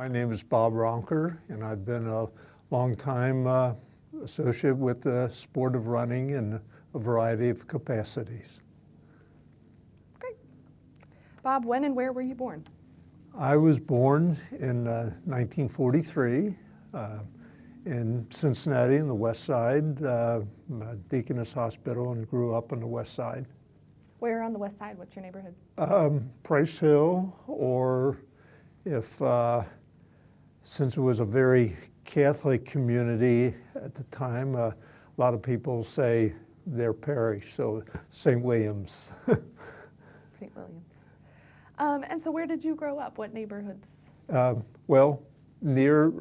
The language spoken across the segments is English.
My name is Bob Roncker, and I've been a long-time associate with the sport of running in a variety of capacities. Great. Bob, when and where were you born? I was born in 1943 in Cincinnati in the west side, Deaconess Hospital, and grew up on the west side. Where on the west side? What's your neighborhood? Price Hill, or if, since it was a very Catholic community at the time, a lot of people say their parish, so St. Williams. St. Williams. And so where did you grow up? What neighborhoods? Well, near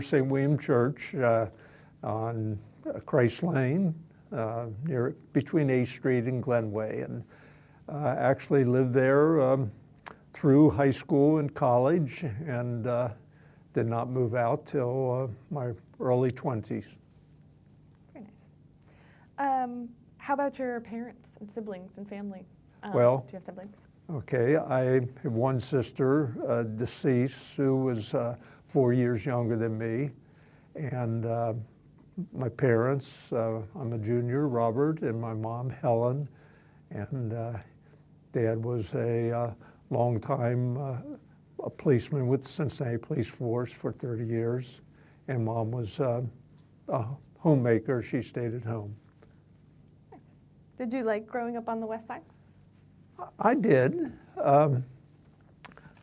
St. William Church on Christ Lane, between 8th Street and Glenway, and actually lived there through high school and college, and did not move out till my early 20s. Very nice. How about your parents and siblings and family? Well, do you have siblings? Okay, I have one sister, deceased, who was 4 years younger than me, and my parents, I'm a junior, Robert, and my mom, Helen, and Dad was a long-time a policeman with the Cincinnati Police Force for 30 years, and Mom was a homemaker. She stayed at home. Nice. Did you like growing up on the west side? I did.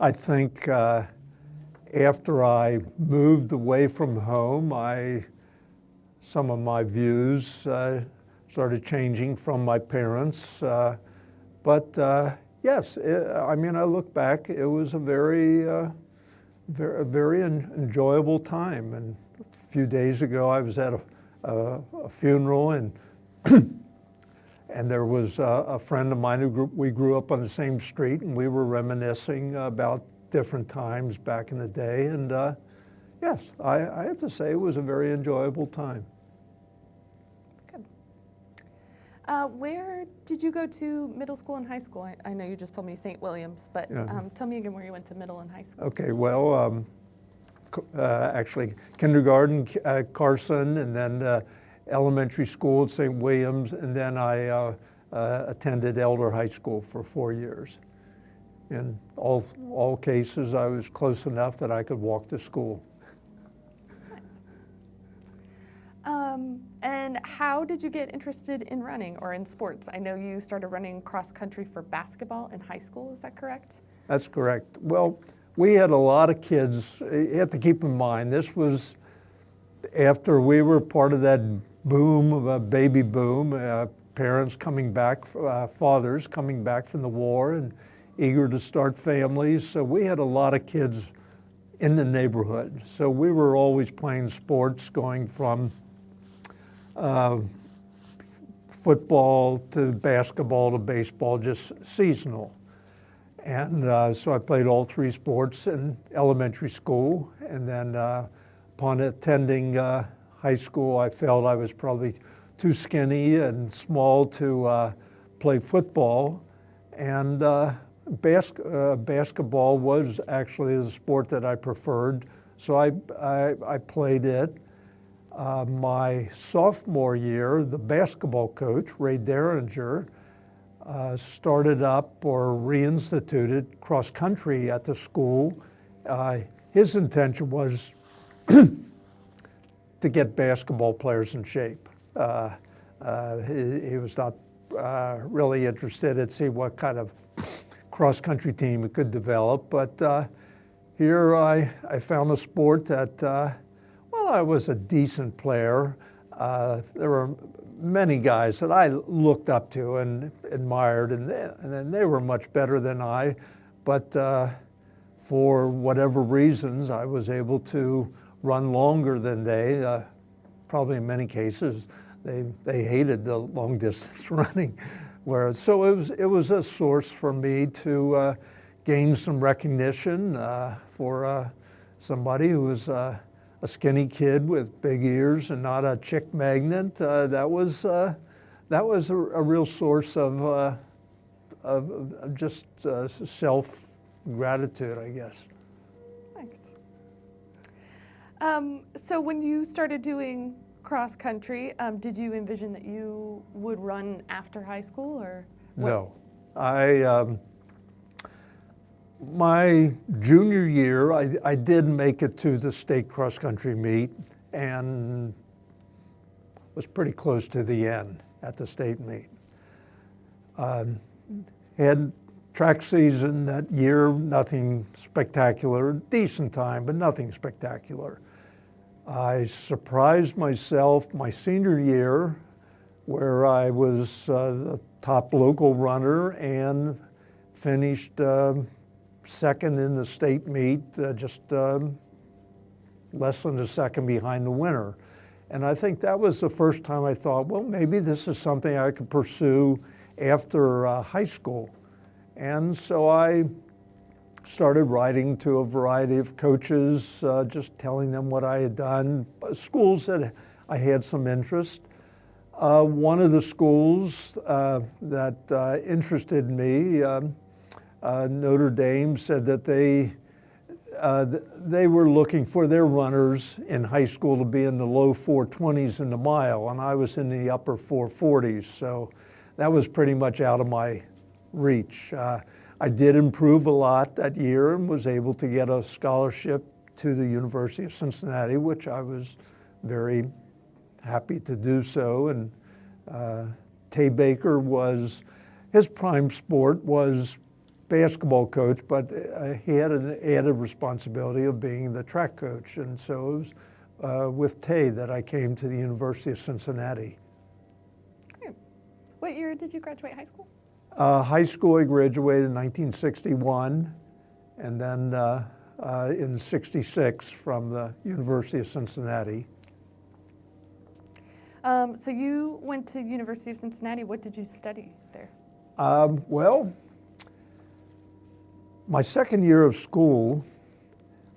I think after I moved away from home, some of my views started changing from my parents. But yes, I mean, I look back, it was a very enjoyable time. And a few days ago, I was at a funeral, and and there was a friend of mine we grew up on the same street, and we were reminiscing about different times back in the day. And yes, I have to say it was a very enjoyable time. Good. Where did you go to middle school and high school? I know you just told me St. Williams, but Yeah. Tell me again where you went to middle and high school. Okay, well, actually kindergarten, Carson, and then elementary school at St. Williams, and then I attended Elder High School for 4 years. In all cases, I was close enough that I could walk to school. Nice. And how did you get interested in running or in sports? I know you started running cross country for basketball in high school. Is that correct? That's correct. Well, we had a lot of kids. You have to keep in mind, this was after we were part of that boom, of a baby boom, parents coming back, fathers coming back from the war and eager to start families. So we had a lot of kids in the neighborhood. So we were always playing sports, going from football to basketball to baseball, just seasonal. And so I played all three sports in elementary school, and then upon attending high school, I felt I was probably too skinny and small to play football, and basketball was actually the sport that I preferred, so I played it. My sophomore year, the basketball coach, Ray Derringer, started up or reinstituted cross country at the school. His intention was to get basketball players in shape. He was not really interested in see what kind of cross-country team he could develop, but here I found a sport that, well, I was a decent player. There were many guys that I looked up to and admired, and then they were much better than I, but for whatever reasons, I was able to run longer than they. Probably in many cases, they hated the long distance running. Whereas, so it was a source for me to gain some recognition for somebody who was a skinny kid with big ears and not a chick magnet. That was a real source of just gratitude, I guess. Thanks. So when you started doing cross country, did you envision that you would run after high school, or what? No. My junior year, I did make it to the state cross country meet and was pretty close to the end at the state meet. Had track season that year, nothing spectacular, decent time, but nothing spectacular. I surprised myself my senior year, where I was the top local runner and finished second in the state meet, just less than a second behind the winner. And I think that was the first time I thought, well, maybe this is something I could pursue after high school. And so I started writing to a variety of coaches, just telling them what I had done, schools that I had some interest. One of the schools that interested me, Notre Dame, said that they were looking for their runners in high school to be in the low 420s in the mile, and I was in the upper 440s, so that was pretty much out of my reach. I did improve a lot that year and was able to get a scholarship to the University of Cincinnati, which I was very happy to do so. And Tay Baker his prime sport was basketball coach, but he had an added responsibility of being the track coach. And so it was with Tay that I came to the University of Cincinnati. Great. What year did you graduate high school? High school, I graduated in 1961, and then in 66 from the University of Cincinnati. So you went to University of Cincinnati. What did you study there? Well, my second year of school,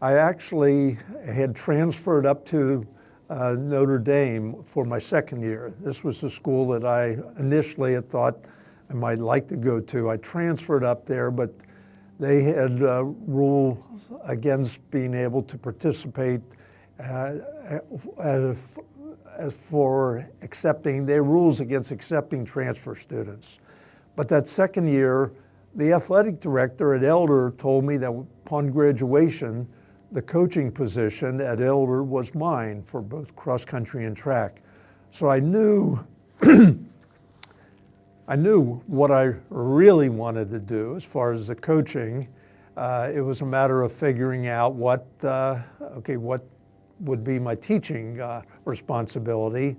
I actually had transferred up to Notre Dame for my second year. This was the school that I initially had thought I might like to go to. I transferred up there, but they had rules against being able to participate as for accepting, their rules against accepting transfer students. But that second year, the athletic director at Elder told me that upon graduation, the coaching position at Elder was mine for both cross country and track. So I knew what I really wanted to do as far as the coaching. It was a matter of figuring out what would be my teaching responsibility.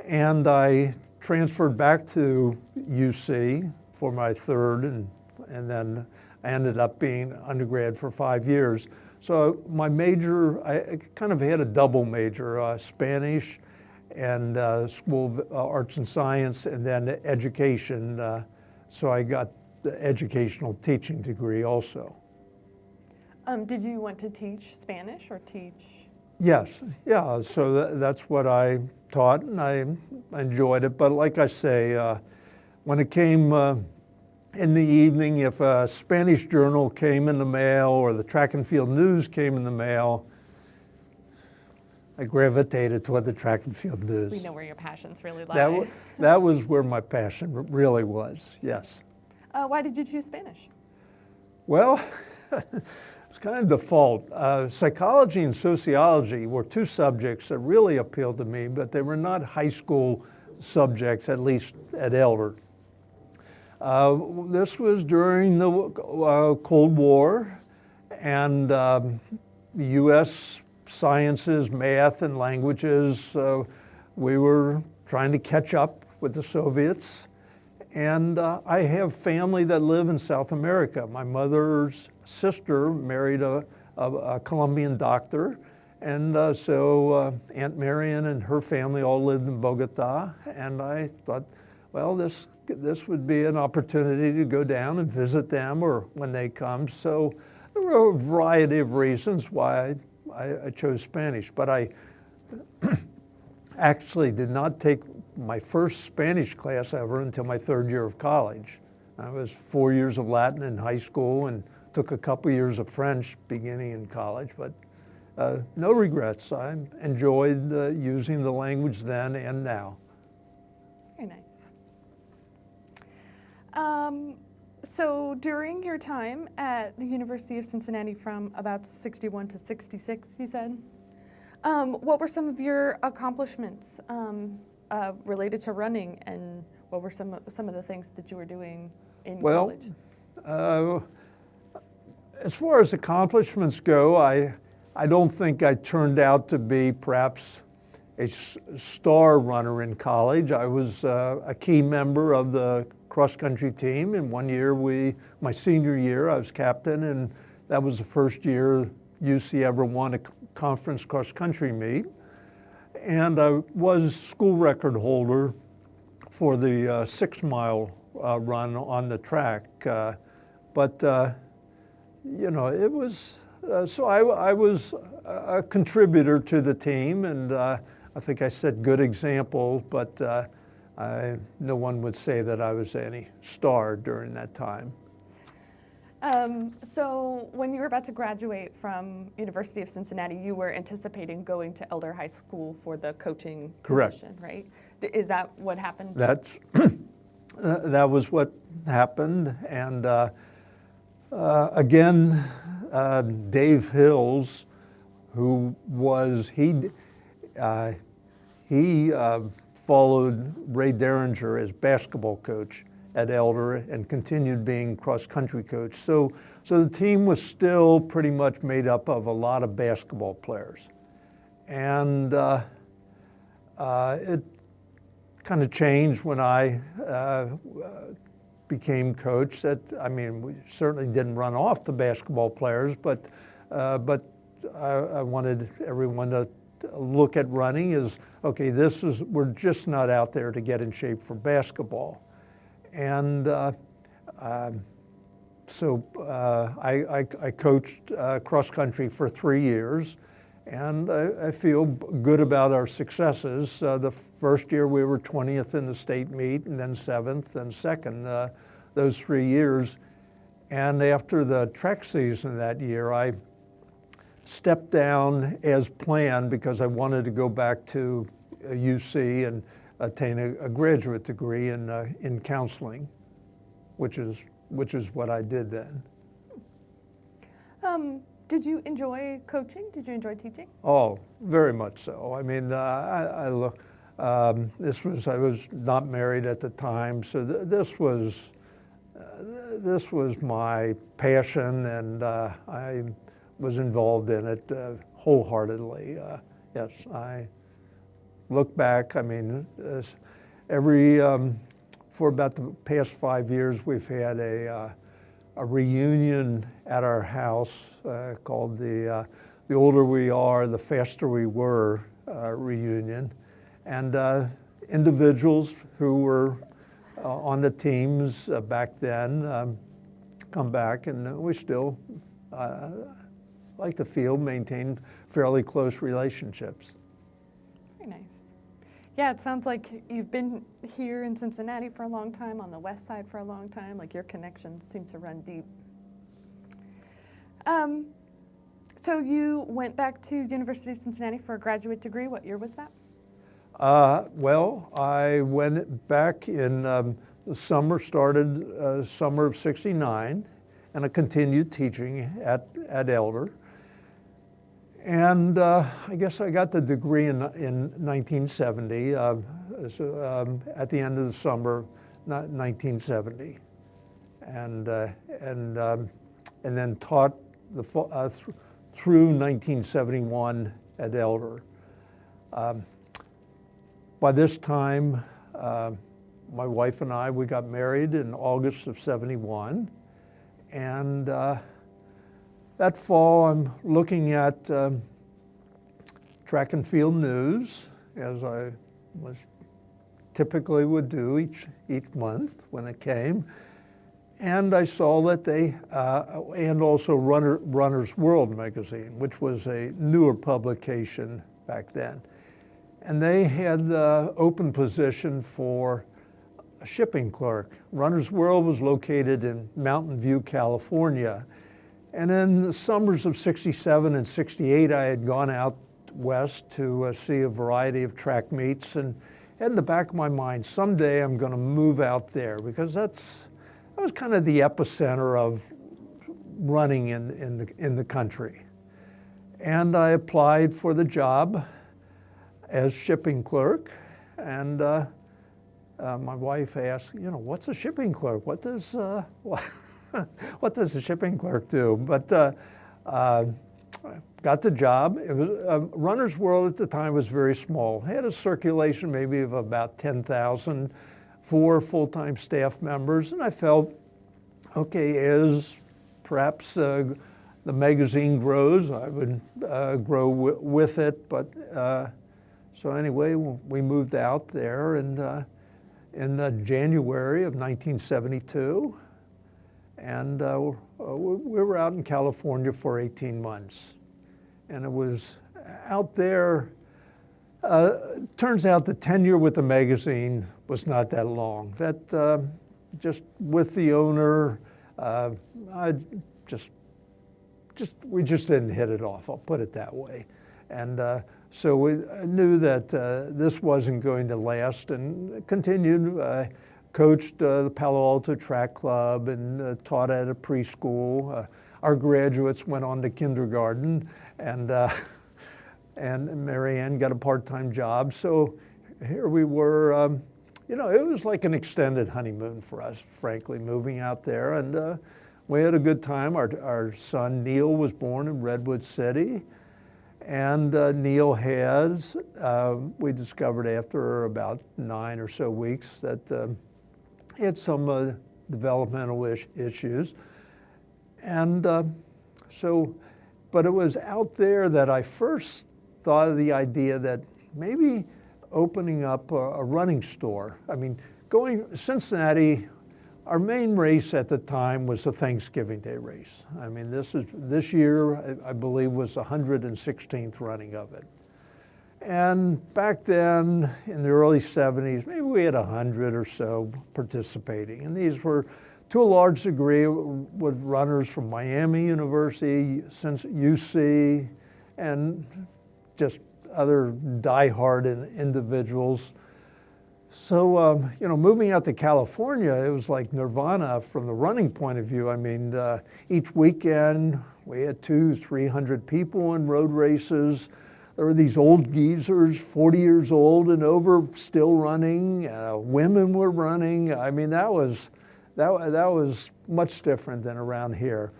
And I transferred back to UC for my third, and then I ended up being undergrad for 5 years. So my major, I kind of had a double major, Spanish and School of Arts and Science, and then education. So I got the educational teaching degree also. Did you want to teach Spanish or teach? Yes, yeah, so that's what I taught, and I enjoyed it. But like I say, when it came in the evening, if a Spanish journal came in the mail or the track and field news came in the mail, I gravitated toward the track and field news. We know where your passions really lie. That was where my passion really was, yes. Why did you choose Spanish? Well, it's kind of default. Psychology and sociology were two subjects that really appealed to me, but they were not high school subjects, at least at Elder. This was during the Cold War, and the U.S. sciences, math, and languages, we were trying to catch up with the Soviets. And I have family that live in South America. My mother's sister married a Colombian doctor, and so Aunt Marion and her family all lived in Bogota. And I thought, well, this would be an opportunity to go down and visit them, or when they come. So there were a variety of reasons why I chose Spanish, but I actually did not take my first Spanish class ever until my third year of college. I was 4 years of Latin in high school and took a couple years of French beginning in college, but no regrets. I enjoyed using the language then and now. Very nice. So during your time at the University of Cincinnati from about 61 to 66, you said, what were some of your accomplishments related to running, and what were some of the things that you were doing in college? As far as accomplishments go, I don't think I turned out to be perhaps a star runner in college. I was a key member of the cross-country team, and one year, my senior year, I was captain, and that was the first year UC ever won a conference cross-country meet. And I was school record holder for the 6-mile run on the track. But it was, so I was a contributor to the team, and I think I set good example, but no one would say that I was any star during that time. So when you were about to graduate from University of Cincinnati, you were anticipating going to Elder High School for the coaching position, right? Is that what happened? That was what happened, and again, Dave Hills, who was he followed Ray Derringer as basketball coach at Elder and continued being cross-country coach. So the team was still pretty much made up of a lot of basketball players. And it kind of changed when I became coach. We certainly didn't run off the basketball players, but I wanted everyone to look at running as, okay, we're just not out there to get in shape for basketball. And so I coached cross-country for 3 years, and I feel good about our successes. The first year we were 20th in the state meet, and then 7th and 2nd those 3 years. And after the track season that year, I stepped down as planned because I wanted to go back to UC and attain a graduate degree in counseling, which is what I did then. Did you enjoy coaching? Did you enjoy teaching? Oh, very much so. I mean, I was not married at the time, so this was my passion, and I was involved in it wholeheartedly. Yes, I look back. I mean, for about the past 5 years, we've had a reunion at our house called the Older We Are, the Faster We Were reunion, and individuals who were on the teams back then come back, and we still like to feel maintain fairly close relationships. Very nice. Yeah, it sounds like you've been here in Cincinnati for a long time, on the west side for a long time, like your connections seem to run deep. So you went back to University of Cincinnati for a graduate degree. What year was that? Well, I went back in the summer, started summer of '69, and I continued teaching at Elder. And I guess I got the degree in 1970, at the end of the summer, 1970, and then taught through 1971 at Elder. By this time, my wife and we got married in August of '71, and that fall, I'm looking at track and field news, as I typically would do each month when it came, and I saw that they, and also Runner's World magazine, which was a newer publication back then, and they had the open position for a shipping clerk. Runner's World was located in Mountain View, California. And in the summers of 67 and 68, I had gone out west to see a variety of track meets, and had in the back of my mind, someday I'm going to move out there, because that was kind of the epicenter of running in the country. And I applied for the job as shipping clerk, and my wife asked, what's a shipping clerk? What does what does a shipping clerk do? But got the job. It was Runner's World at the time was very small. It had a circulation maybe of about 10,000, 4 full-time staff members, and I felt, okay, as perhaps the magazine grows, I would grow with it. But so anyway, we moved out there in January of 1972. And we were out in California for 18 months. And it was out there, turns out the tenure with the magazine was not that long. That just with the owner, we just didn't hit it off, I'll put it that way. And so we knew that this wasn't going to last, and continued. Coached the Palo Alto Track Club and taught at a preschool. Our graduates went on to kindergarten, and Mary Ann got a part-time job. So here we were. It was like an extended honeymoon for us, frankly, moving out there, and we had a good time. Our son Neil was born in Redwood City, and Neil has. We discovered after about 9 or so weeks that. He had some developmental issues. And but it was out there that I first thought of the idea that maybe opening up a running store. I mean, Cincinnati, our main race at the time was the Thanksgiving Day race. I mean, this year, I believe, was the 116th running of it. And back then, in the early 70s, maybe we had 100 or so participating. And these were, to a large degree, with runners from Miami University, UC, and just other diehard individuals. So, moving out to California, it was like nirvana from the running point of view. I mean, each weekend, we had 200-300 people in road races. There were these old geezers, 40 years old and over, still running. Women were running. I mean, that was much different than around here.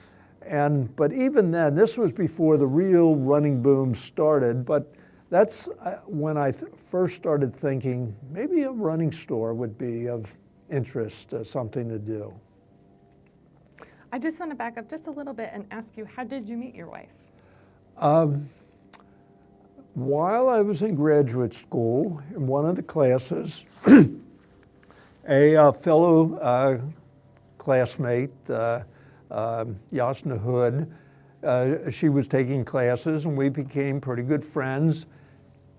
But even then, this was before the real running boom started. But that's when I first started thinking maybe a running store would be of interest, something to do. I just want to back up just a little bit and ask you, how did you meet your wife? While I was in graduate school, in one of the classes, a fellow classmate, Yasna Hood, she was taking classes, and we became pretty good friends.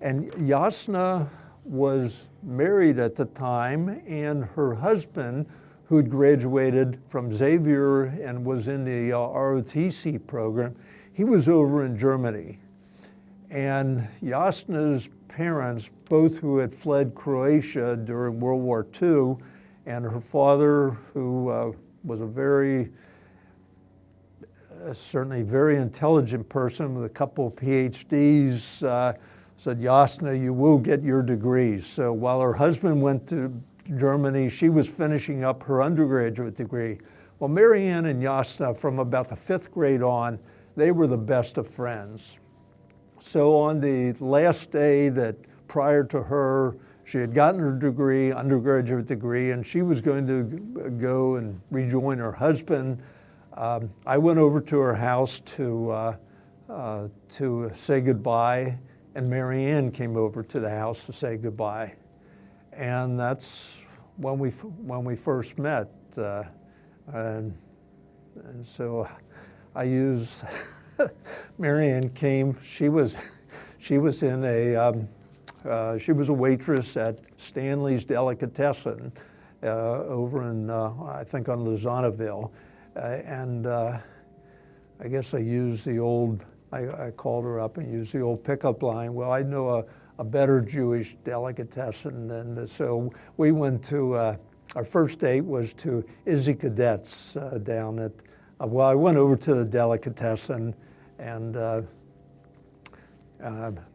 And Yasna was married at the time, and her husband, who'd graduated from Xavier and was in the ROTC program, he was over in Germany. And Yasna's parents, both who had fled Croatia during World War II, and her father, who was a certainly very intelligent person with a couple of PhDs, said, Yasna, you will get your degrees. So while her husband went to Germany, she was finishing up her undergraduate degree. Well, Mary Ann and Yasna, from about the 5th grade on, they were the best of friends. So on the last day that prior to her, she had gotten her degree, undergraduate degree, and she was going to go and rejoin her husband, I went over to her house to say goodbye, and Mary Ann came over to the house to say goodbye. And that's when we first met. And so I use Mary Ann came. She was in she was a waitress at Stanley's Delicatessen over in I think on Luzonnaville, and I guess I used the old, I called her up and used the old pickup line. Well, I know a better Jewish delicatessen than, so we went to, our first date was to Izzy Cadets down at, well, I went over to the delicatessen and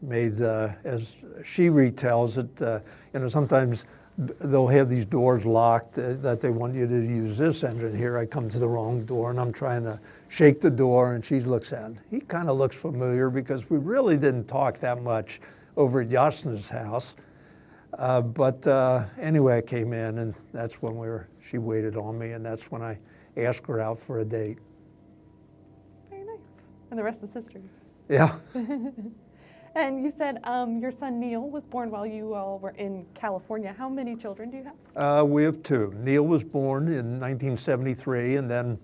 made, as she retells it, sometimes they'll have these doors locked that they want you to use this engine. Here I come to the wrong door and I'm trying to shake the door and she looks at it. He kind of looks familiar because we really didn't talk that much over at Yasna's house. But anyway, I came in and that's when she waited on me and that's when I asked her out for a date. Very nice. And the rest is history. Yeah. And you said your son Neil was born while you all were in California. How many children do you have? We have two. Neil was born in 1973, and then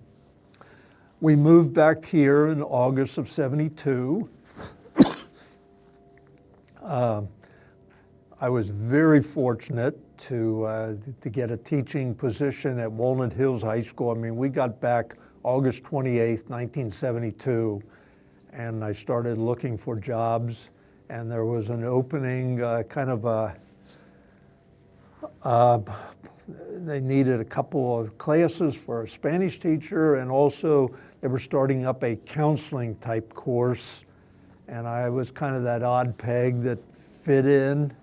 we moved back here in August of 72. I was very fortunate to get a teaching position at Walnut Hills High School. I mean, we got back August 28th, 1972, and I started looking for jobs. And there was an opening, they needed a couple of classes for a Spanish teacher, and also they were starting up a counseling type course. And I was kind of that odd peg that fit in.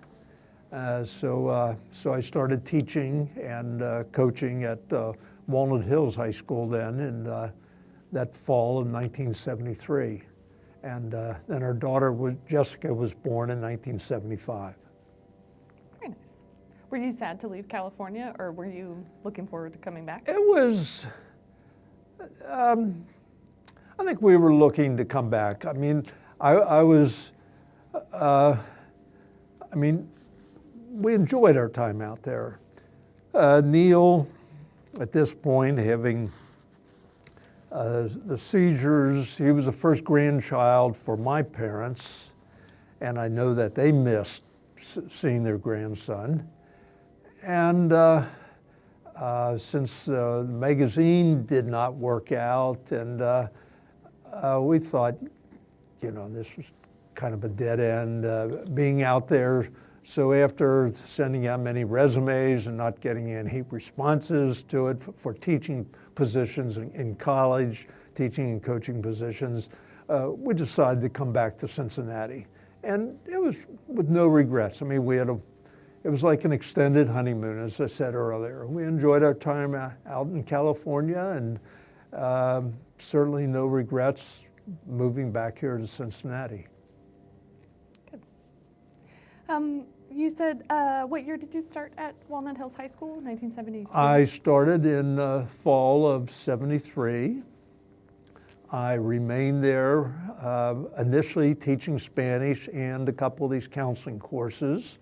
So I started teaching and coaching at Walnut Hills High School then in that fall of 1973. And then our daughter, Jessica, was born in 1975. Very nice. Were you sad to leave California, or were you looking forward to coming back? It was, I think we were looking to come back. I mean, we enjoyed our time out there. Neil, at this point, having the seizures, he was the first grandchild for my parents, and I know that they missed seeing their grandson. And since the magazine did not work out, and we thought, this was kind of a dead end, being out there. So after sending out many resumes and not getting any responses to it for teaching positions in college, teaching and coaching positions, we decided to come back to Cincinnati. And it was with no regrets. I mean, it was like an extended honeymoon, as I said earlier. We enjoyed our time out in California, and certainly no regrets moving back here to Cincinnati. Good. You said, what year did you start at Walnut Hills High School? 1972? I started in fall of 73. I remained there initially teaching Spanish and a couple of these counseling courses.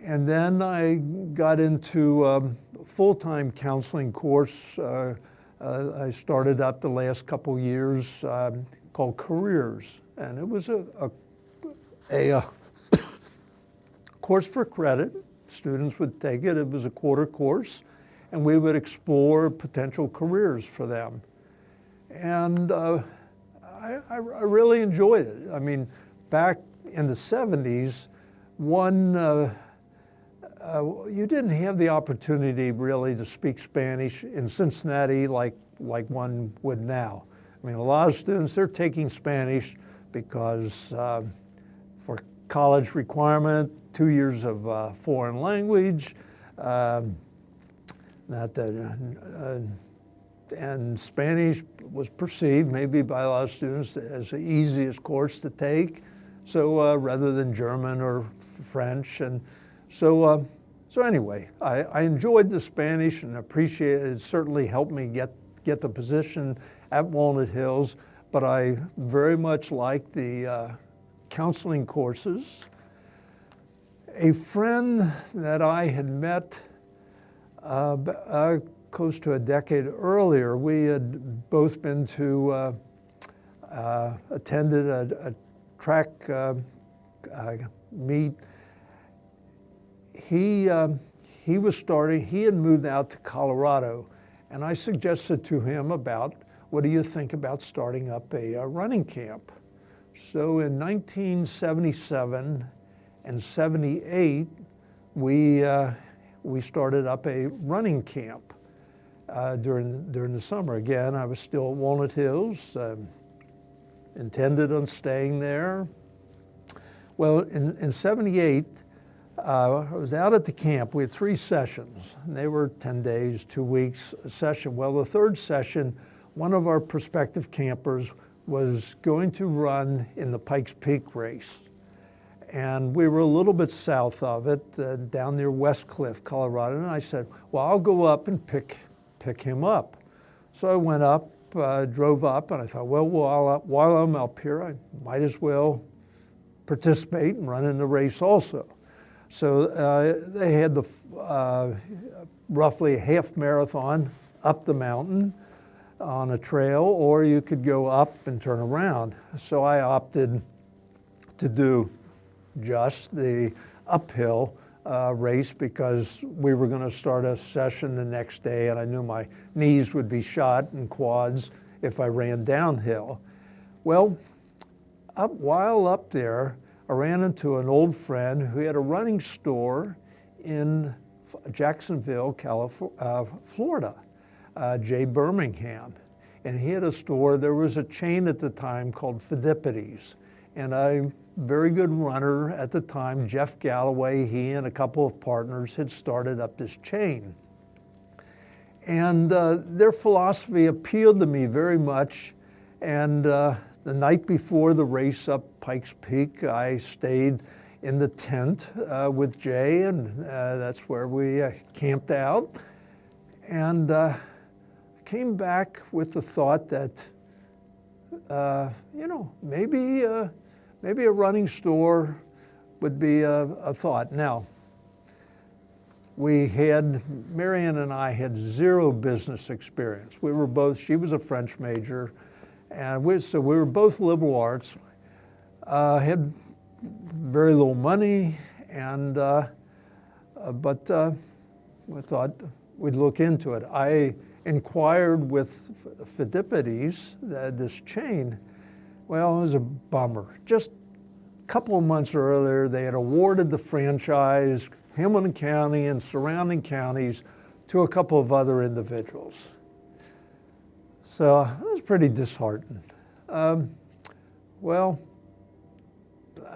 And then I got into a full-time counseling course. I started up the last couple years called Careers. And it was a course for credit. Students would take it. It was a quarter course, and we would explore potential careers for them. And I really enjoyed it. I mean, back in the 70s, you didn't have the opportunity really to speak Spanish in Cincinnati like one would now. I mean, a lot of students, they're taking Spanish because for college requirement, 2 years of foreign language, and Spanish was perceived maybe by a lot of students as the easiest course to take. So rather than German or French, and so anyway, I enjoyed the Spanish and appreciated it. It certainly helped me get the position at Walnut Hills, but I very much liked the counseling courses. A friend that I had met close to a decade earlier, we had both been to, attended a track meet. He had moved out to Colorado, and I suggested to him about, what do you think about starting up a running camp? So in 1977 and 78, we started up a running camp during the summer. Again, I was still at Walnut Hills, intended on staying there. Well, in 78, I was out at the camp. We had 3 sessions, and they were 10 days, 2 weeks a session. Well, the third session, one of our prospective campers was going to run in the Pikes Peak race. And we were a little bit south of it, down near West Cliff, Colorado. And I said, well, I'll go up and pick him up. So I went up, drove up, and I thought, well, while I'm up here, I might as well participate and run in the race also. So they had the roughly a half marathon up the mountain on a trail, or you could go up and turn around. So I opted to do just the uphill race because we were going to start a session the next day, and I knew my knees would be shot and quads if I ran downhill. Well, while up there, I ran into an old friend who had a running store in Jacksonville, Florida, Jay Birmingham. And he had a store. There was a chain at the time called Fidipides. And a very good runner at the time, Jeff Galloway, he and a couple of partners had started up this chain. And their philosophy appealed to me very much. And the night before the race up Pikes Peak, I stayed in the tent with Jay, and that's where we camped out. And came back with the thought that, maybe a running store would be a thought. Now, Marianne and I had 0 business experience. We were both, she was a French major, and so we were both liberal arts, had very little money, and but we thought we'd look into it. I inquired with Fidipides, this chain. Well, it was a bummer. Just a couple of months earlier, they had awarded the franchise, Hamilton County and surrounding counties, to a couple of other individuals. So I was pretty disheartened.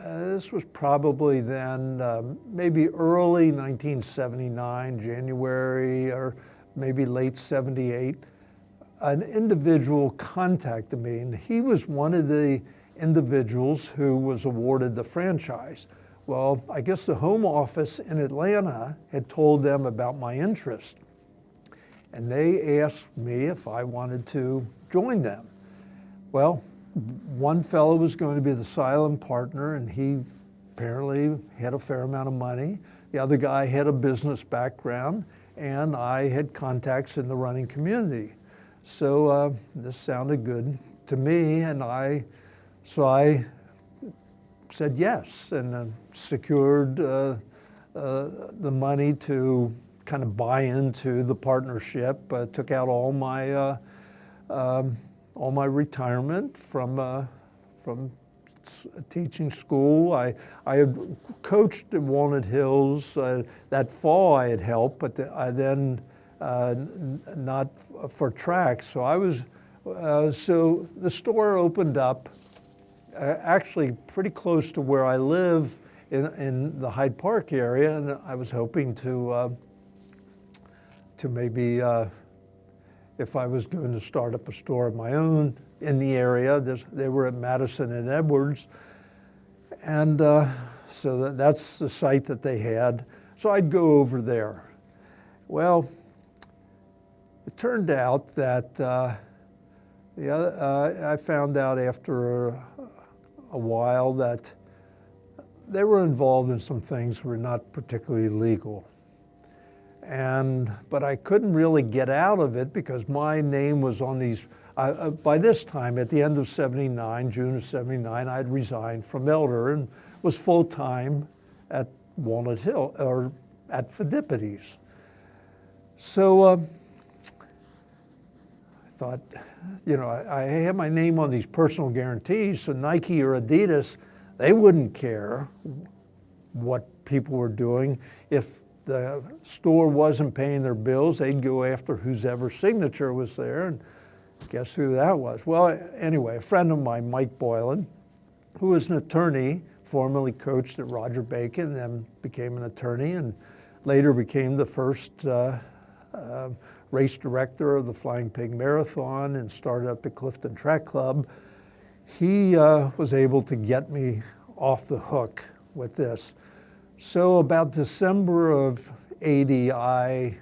This was probably then, maybe early 1979, January, or maybe late 78. An individual contacted me, and he was one of the individuals who was awarded the franchise. Well, I guess the home office in Atlanta had told them about my interest, and they asked me if I wanted to join them. Well, one fellow was going to be the silent partner, and he apparently had a fair amount of money. The other guy had a business background, and I had contacts in the running community. So this sounded good to me, and I said yes, and secured the money to kind of buy into the partnership. Took out all my retirement from teaching school. I had coached at Walnut Hills. That fall I had helped, but I then not for track. So I was, so the store opened up actually pretty close to where I live in the Hyde Park area, and I was hoping to maybe, if I was going to start up a store of my own in the area. They were at Madison and Edwards, and so that's the site that they had. So I'd go over there. Well, it turned out that I found out after a while that they were involved in some things that were not particularly legal. But I couldn't really get out of it because my name was on these. By this time, at the end of '79, June of '79, I had resigned from Elder and was full-time at Walnut Hill, or at Fidipides. So I thought, I had my name on these personal guarantees, so Nike or Adidas, they wouldn't care what people were doing. If the store wasn't paying their bills, they'd go after whoever's signature was there, and guess who that was? Well, anyway, a friend of mine, Mike Boylan, who was an attorney, formerly coached at Roger Bacon, then became an attorney, and later became the first race director of the Flying Pig Marathon and started up the Clifton Track Club. He was able to get me off the hook with this. So about December of '80, I,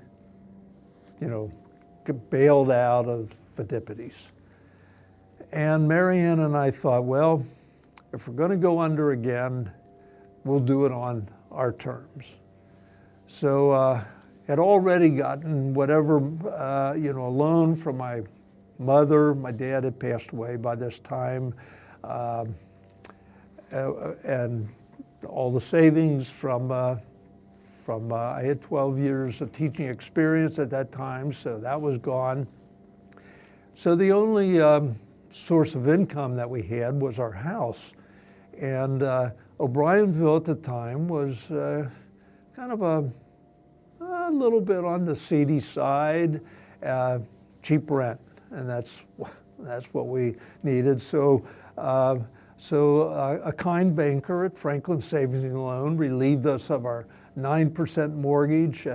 bailed out of Phidippides. And Marianne and I thought, well, if we're going to go under again, we'll do it on our terms. So had already gotten whatever, a loan from my mother. My dad had passed away by this time. And all the savings from I had 12 years of teaching experience at that time, so that was gone. So the only source of income that we had was our house. And O'Brienville at the time was kind of a little bit on the seedy side, cheap rent, and that's what we needed. So a kind banker at Franklin Savings and Loan relieved us of our 9% mortgage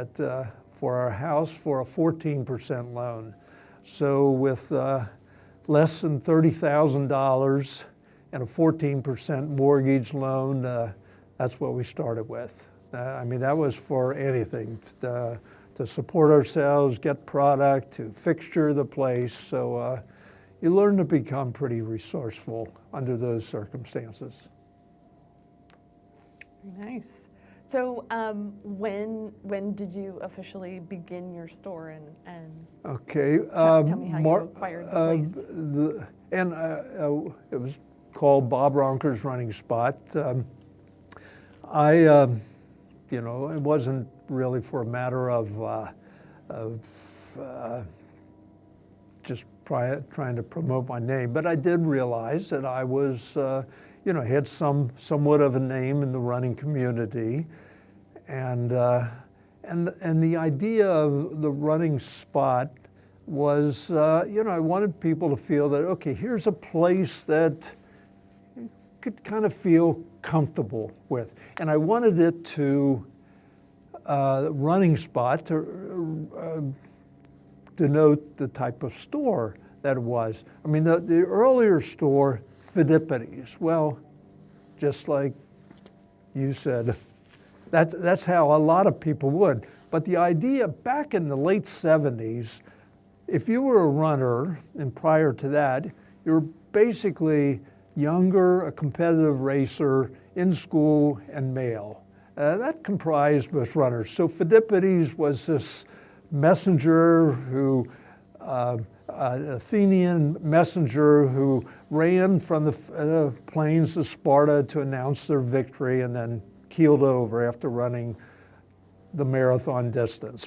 for our house for a 14% loan. So with less than $30,000 and a 14% mortgage loan, that's what we started with. That was for anything, to support ourselves, get product, to fixture the place. So you learn to become pretty resourceful under those circumstances. Nice. So when did you officially begin your store and okay, tell me how you acquired the place? It was called Bob Roncker's Running Spot. It wasn't really for a matter of just trying to promote my name, but I did realize that I was, had somewhat of a name in the running community, and the idea of the running spot was, I wanted people to feel that, okay, here's a place that you could kind of feel comfortable with, and I wanted it to running spot to denote the type of store that it was. The earlier store, Phidippides, well, just like you said, that's how a lot of people would. But the idea back in the late 70s, if you were a runner, and prior to that, you were basically younger, a competitive racer, in school, and male. That comprised most runners. So Phidippides was this messenger who, an Athenian messenger who ran from the plains of Sparta to announce their victory and then keeled over after running the marathon distance.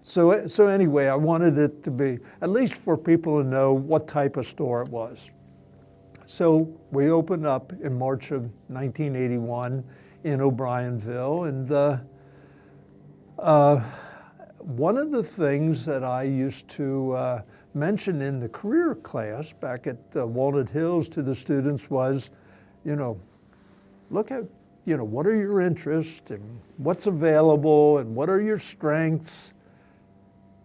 So anyway, I wanted it to be, at least for people to know what type of store it was. So we opened up in March of 1981 in O'Brienville, and one of the things that I used to mention in the career class back at Walnut Hills to the students was, look at, what are your interests and what's available and what are your strengths.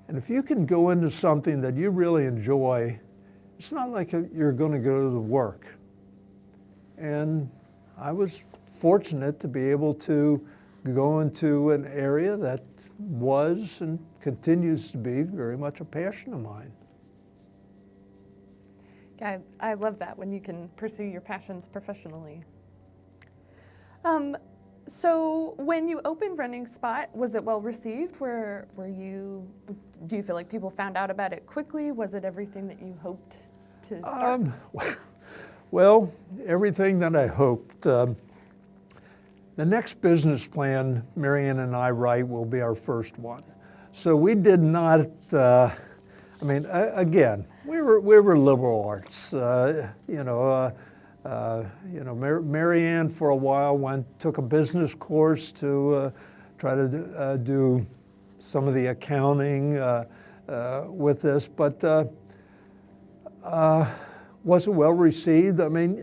And if you can go into something that you really enjoy, it's not like you're going to go to work. And I was fortunate to be able to go into an area that was and continues to be very much a passion of mine. Yeah, I love that when you can pursue your passions professionally. So when you opened Running Spot, was it well received? Do you feel like people found out about it quickly? Was it everything that you hoped to start? Well, everything that I hoped. The next business plan Marianne and I write will be our first one. So we did not, I mean, again, we were liberal arts. Mary Ann for a while took a business course to try to do some of the accounting with this, but wasn't well received. I mean,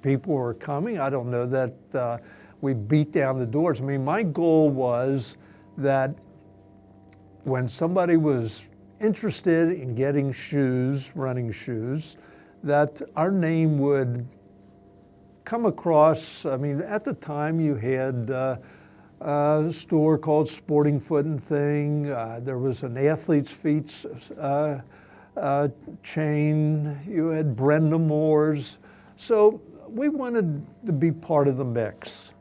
people were coming. I don't know that we beat down the doors. I mean, my goal was that when somebody was interested in getting shoes, running shoes, that our name would come across. I mean, at the time you had a store called Sporting Foot and Thing. There was an Athlete's Feet chain. You had Brenda Moore's. So we wanted to be part of the mix.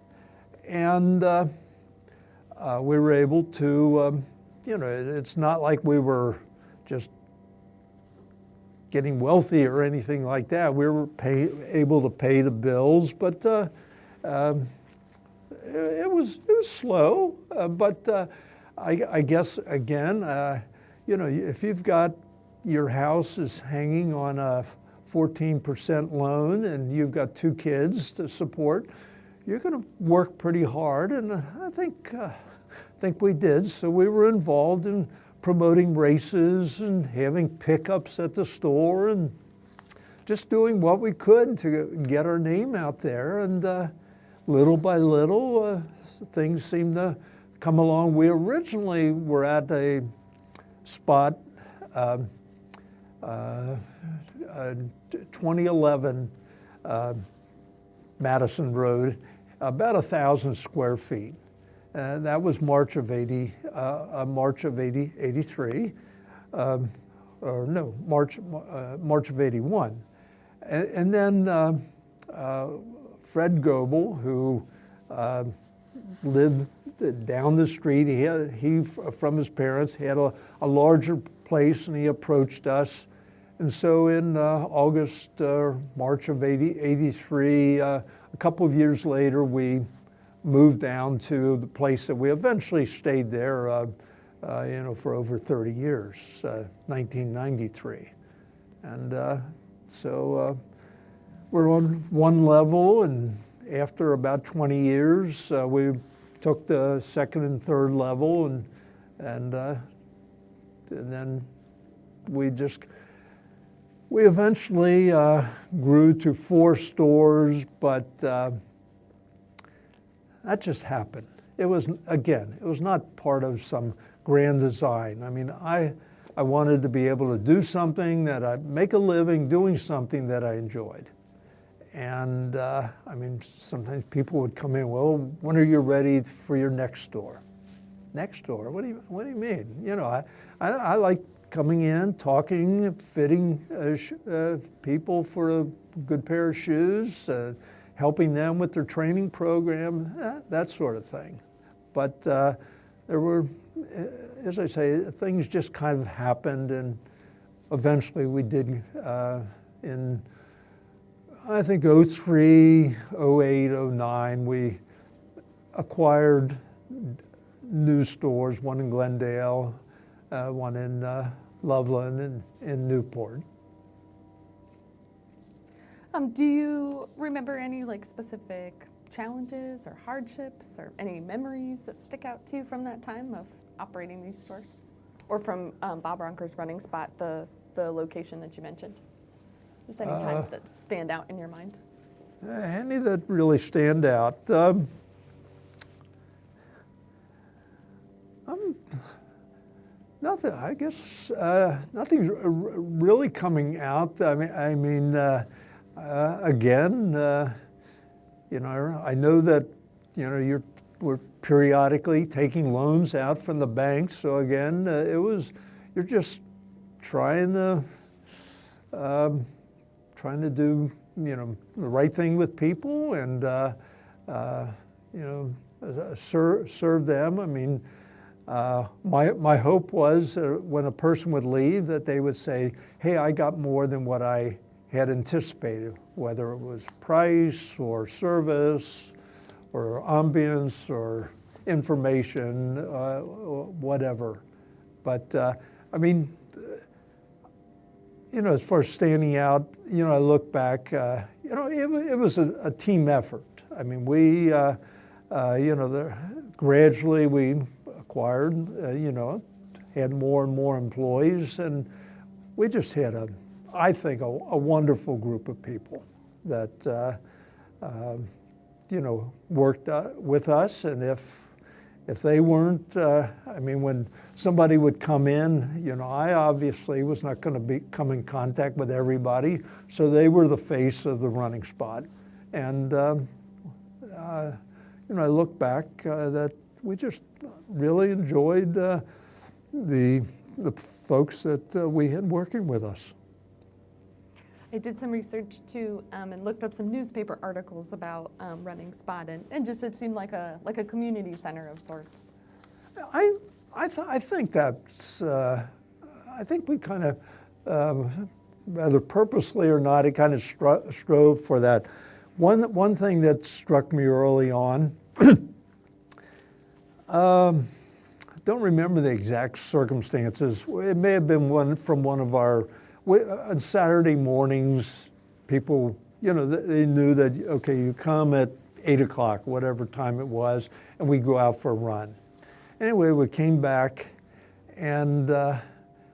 And we were able to, it's not like we were just getting wealthy or anything like that. We were able to pay the bills, but it was slow. But I guess, again, if you've got your house is hanging on a 14% loan and you've got 2 kids to support, you're going to work pretty hard, and I think we did. So we were involved in promoting races and having pickups at the store and just doing what we could to get our name out there. And little by little, things seemed to come along. We originally were at a spot, 2011 Madison Road, about 1,000 square feet. That was March of 83, or no, March of 81. And then Fred Goebel, who lived down the street, he from his parents had a larger place, and he approached us. And so in August, March of 83, a couple of years later, we moved down to the place that we eventually stayed there, for over 30 years, 1993. And so we're on one level, and after about 20 years, we took the second and third level, and then we eventually grew to 4 stores, but that just happened. It was not part of some grand design. I mean, I wanted to be able to do something that I'd make a living doing something that I enjoyed. And I mean, sometimes people would come in, well, when are you ready for your next store? Next store? What do you mean? I like coming in, talking, fitting people for a good pair of shoes, helping them with their training program, that sort of thing. But there were, as I say, things just kind of happened, and eventually we did, in I think 03, 08, 09, we acquired new stores, one in Glendale, one in Loveland, and in Newport. Do you remember any specific challenges or hardships or any memories that stick out to you from that time of operating these stores? Or from Bob Roncker's running spot, the location that you mentioned? Just any times that stand out in your mind? Any that really stand out. Nothing. I guess nothing's really coming out. Again, I know that we're periodically taking loans out from the bank. So again, you're just trying to do the right thing with people and serve them. I mean, my hope was when a person would leave that they would say, hey, I got more than what I had anticipated, whether it was price or service or ambience or information, whatever. But I mean, as far as standing out, I look back, it was a team effort. I mean, we, gradually we acquired, had more and more employees, and we just had I think, a wonderful group of people that, worked with us. And if they weren't, when somebody would come in, I obviously was not going to come in contact with everybody, so they were the face of the running spot. And, I look back that we just really enjoyed the folks that we had working with us. I did some research too, and looked up some newspaper articles about Running Spot, and just it seemed like a community center of sorts. I think that's I think we kind of whether purposely or not, it kind of strove for that. One thing that struck me early on. Don't remember the exact circumstances. It may have been one of our. On Saturday mornings, people, they knew that, okay, you come at 8 o'clock, whatever time it was, and we go out for a run. Anyway, we came back, and I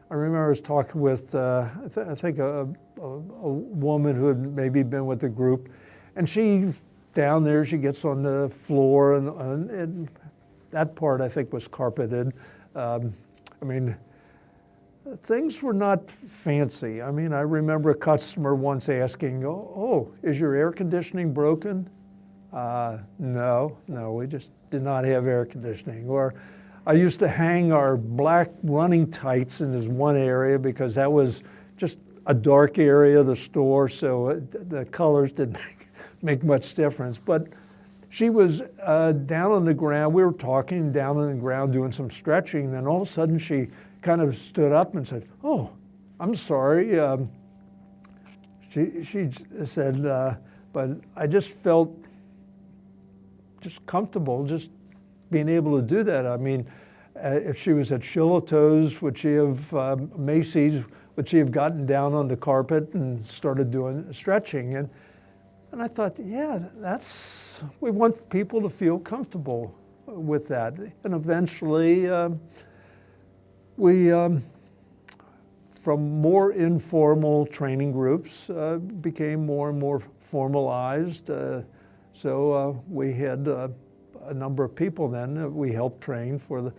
remember I was talking with, I think a woman who had maybe been with the group, and she, down there, she gets on the floor, and that part, I think, was carpeted. Things were not fancy. I remember a customer once asking, oh, is your air conditioning broken? No, we just did not have air conditioning. Or I used to hang our black running tights in this one area because that was just a dark area of the store, so the colors didn't make much difference. But she was down on the ground. We were talking down on the ground doing some stretching, and then all of a sudden she kind of stood up and said, oh, I'm sorry. She said, but I just felt just comfortable just being able to do that. If she was at Shillito's, would she have, Macy's, would she have gotten down on the carpet and started doing stretching? And I thought, yeah, we want people to feel comfortable with that. And eventually, we, from more informal training groups, became more and more formalized. So we had a number of people then that we helped train for the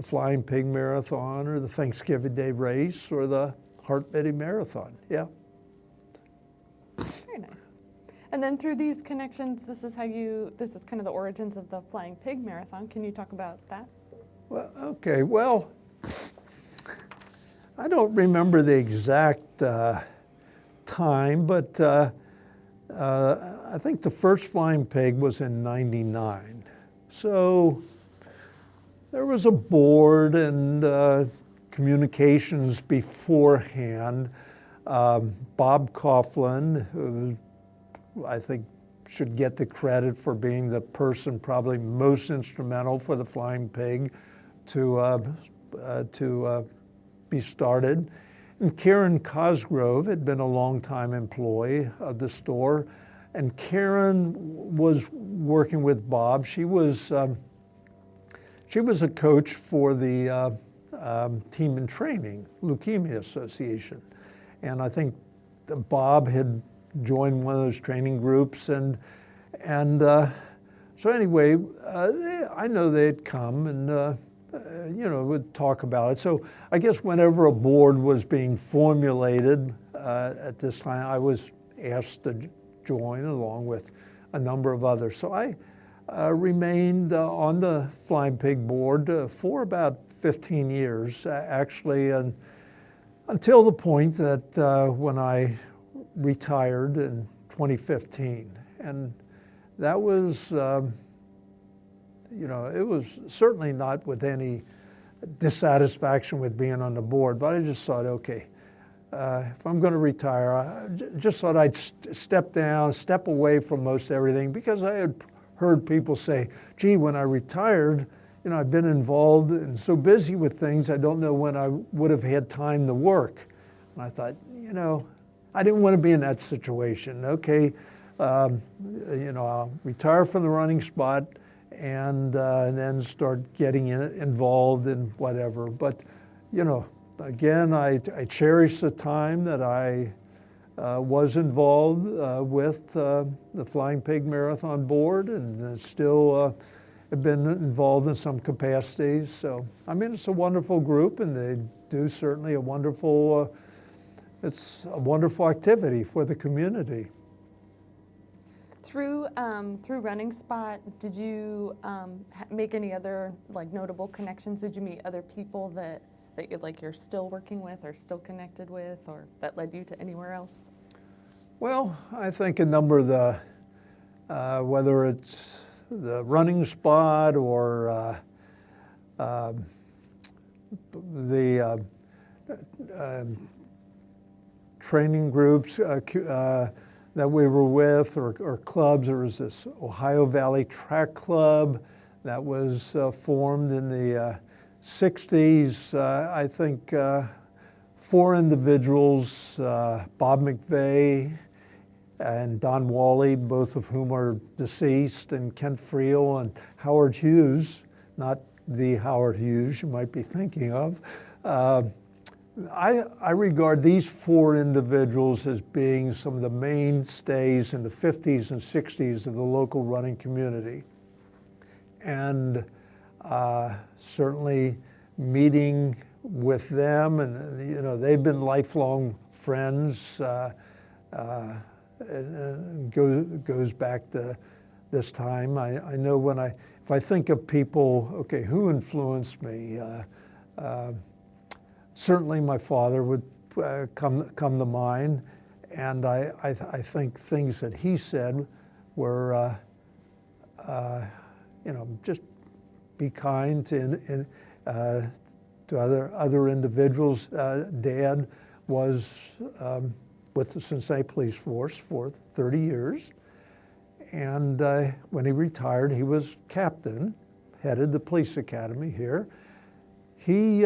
Flying Pig Marathon or the Thanksgiving Day Race or the Heart Beating Marathon. Yeah. Very nice. And then through these connections, this is kind of the origins of the Flying Pig Marathon. Can you talk about that? Well, okay. Well, I don't remember the exact time, but I think the first Flying Pig was in '99. So there was a board and communications beforehand. Bob Coughlin, who I think should get the credit for being the person probably most instrumental for the Flying Pig to be started. And Karen Cosgrove had been a long-time employee of the store, and Karen was working with Bob. She was a coach for the Team in Training Leukemia Association, and I think Bob had joined one of those training groups, and so anyway, I know they had come and would talk about it. So I guess whenever a board was being formulated at this time, I was asked to join along with a number of others. So I remained on the Flying Pig board for about 15 years, actually, until the point that when I retired in 2015. And that was, it was certainly not with any dissatisfaction with being on the board, but I just thought, okay, if I'm going to retire, I just thought I'd step away from most everything, because I had heard people say, gee, when I retired, I've been involved and so busy with things, I don't know when I would have had time to work. And I thought, I didn't want to be in that situation. Okay, I'll retire from the running spot and then start getting involved in whatever. But, again, I cherish the time that I was involved with the Flying Pig Marathon Board, and still have been involved in some capacities. So, it's a wonderful group, and they do certainly it's a wonderful activity for the community. Through Running Spot, did you make any other notable connections? Did you meet other people that you're still working with or still connected with, or that led you to anywhere else? Well, I think a number of the, whether it's the Running Spot or the training groups that we were with, or clubs. There was this Ohio Valley Track Club that was formed in the 60s. I think 4 individuals, Bob McVeigh and Don Wally, both of whom are deceased, and Kent Friel and Howard Hughes, not the Howard Hughes you might be thinking of. I regard these 4 individuals as being some of the mainstays in the 50s and 60s of the local running community. And certainly meeting with them, and they've been lifelong friends. It goes back to this time. I know if I think of people, okay, who influenced me? Certainly my father would come to mind, and I think things that he said were, just be kind to other individuals. Dad was with the Cincinnati Police Force for 30 years, and when he retired, he was captain, headed the police academy here. He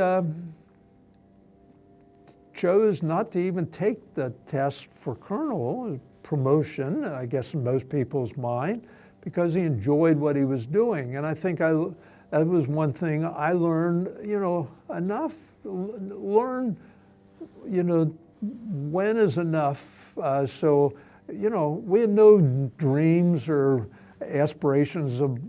chose not to even take the test for colonel promotion, I guess in most people's mind, because he enjoyed what he was doing. And I think that was one thing I learned, enough. Learn, when is enough. So, we had no dreams or aspirations of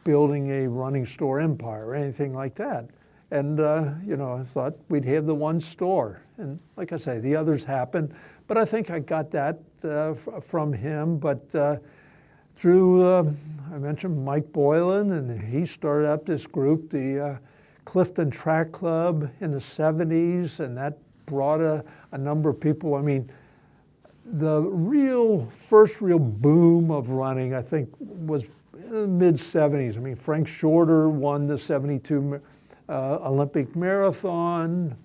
building a running store empire or anything like that. And, I thought we'd have the one store. And like I say, the others happened. But I think I got that from him. But through, I mentioned Mike Boylan, and he started up this group, the Clifton Track Club in the 70s, and that brought a number of people. The first real boom of running, I think, was in the mid-70s. Frank Shorter won the 72 Olympic marathon.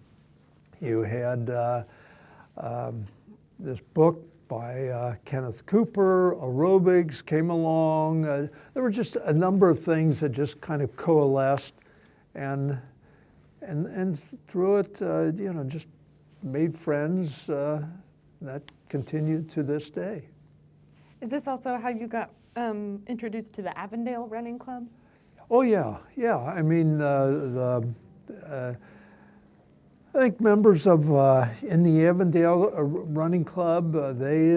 You had this book by Kenneth Cooper, aerobics came along. There were just a number of things that just kind of coalesced, and through it, just made friends that continued to this day. Is this also how you got introduced to the Avondale Running Club? Oh yeah. I think members of in the Avondale Running Club, they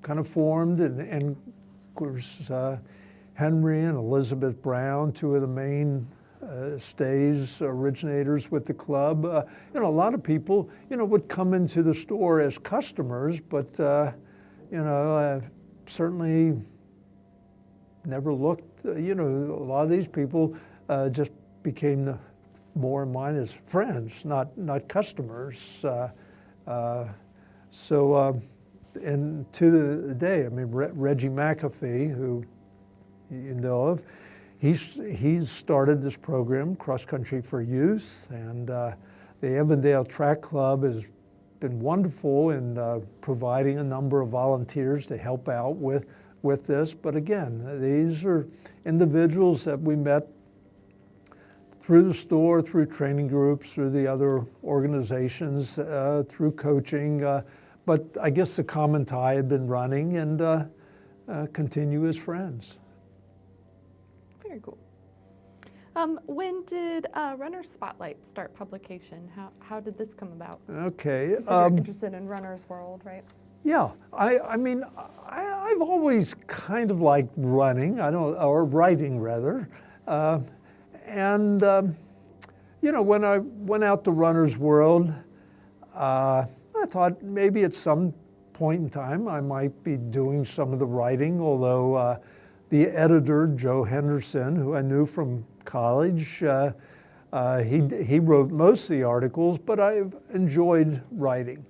kind of formed, and of course Henry and Elizabeth Brown, 2 of the main originators with the club. A lot of people, would come into the store as customers, but certainly never looked. A lot of these people just became more in mind as friends, not customers. And to the day, Reggie McAfee, who you know of, he's started this program, Cross Country for Youth, and the Avondale Track Club has been wonderful in providing a number of volunteers to help out with with this, but again, these are individuals that we met through the store, through training groups, through the other organizations, through coaching. But I guess the common tie had been running, and continue as friends. Very cool. When did Runner's Spotlight start publication? How did this come about? Okay. You said you're interested in Runner's World, right? Yeah, I mean, I've always kind of liked running, or writing rather. And, you know, when I went out to Runner's World, I thought maybe at some point in time I might be doing some of the writing, although the editor, Joe Henderson, who I knew from college, he wrote most of the articles, but I've enjoyed writing.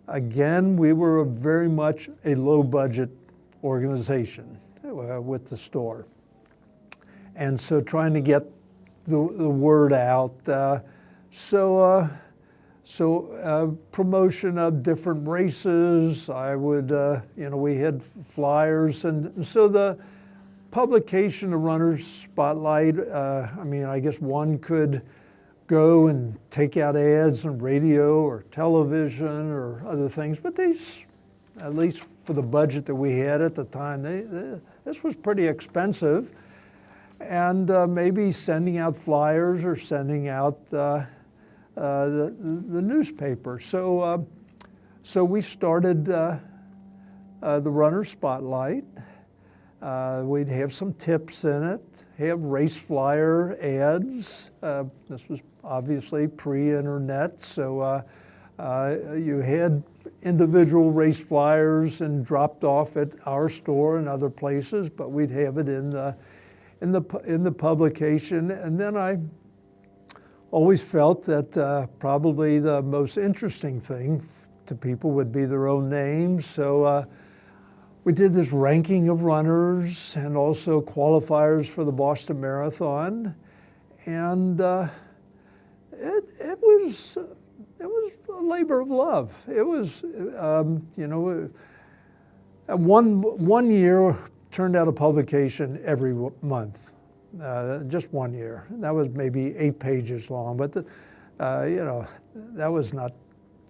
Again, we were very much a low-budget organization with the store. And so trying to get the word out. So promotion of different races, I would, you know, we had flyers. And so the publication of Runner's Spotlight, I mean, I guess one could go and take out ads on radio or television or other things, but these, at least for the budget that we had at the time, this was pretty expensive. And maybe sending out flyers or sending out the newspaper. So we started the Runner Spotlight. We'd have some tips in it, have race flyer ads. This was obviously pre-internet, so you had individual race flyers and dropped off at our store and other places, but we'd have it in the publication. And then I always felt that probably the most interesting thing to people would be their own names. So we did this ranking of runners and also qualifiers for the Boston Marathon. And it was a labor of love. It was, you know, one year turned out a publication every month, just 1 year. That was maybe 8 pages long, but you know, that was not,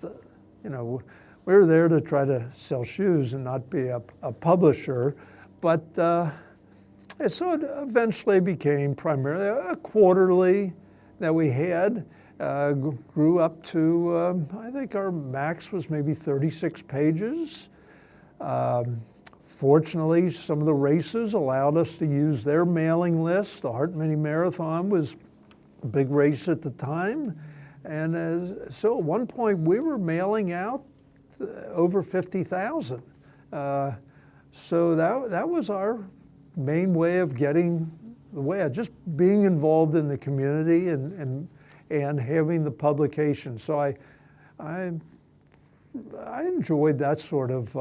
you know, we were there to try to sell shoes and not be a publisher. But so it eventually became primarily a quarterly that we had, grew up to, I think our max was maybe 36 pages. Fortunately, some of the races allowed us to use their mailing list. The Hart Mini Marathon was a big race at the time. And so at one point we were mailing out over 50,000. So that was our main way of getting the way, just being involved in the community and having the publication. So I enjoyed that sort of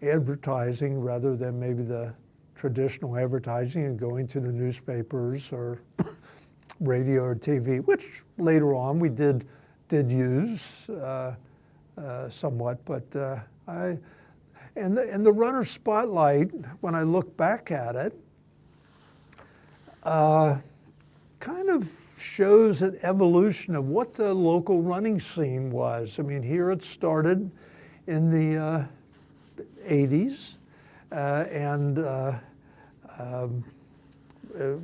advertising rather than maybe the traditional advertising and going to the newspapers or radio or TV, which later on we did use somewhat. But and the Runner Spotlight, when I look back at it, kind of shows an evolution of what the local running scene was. I mean, here it started in the 80s, and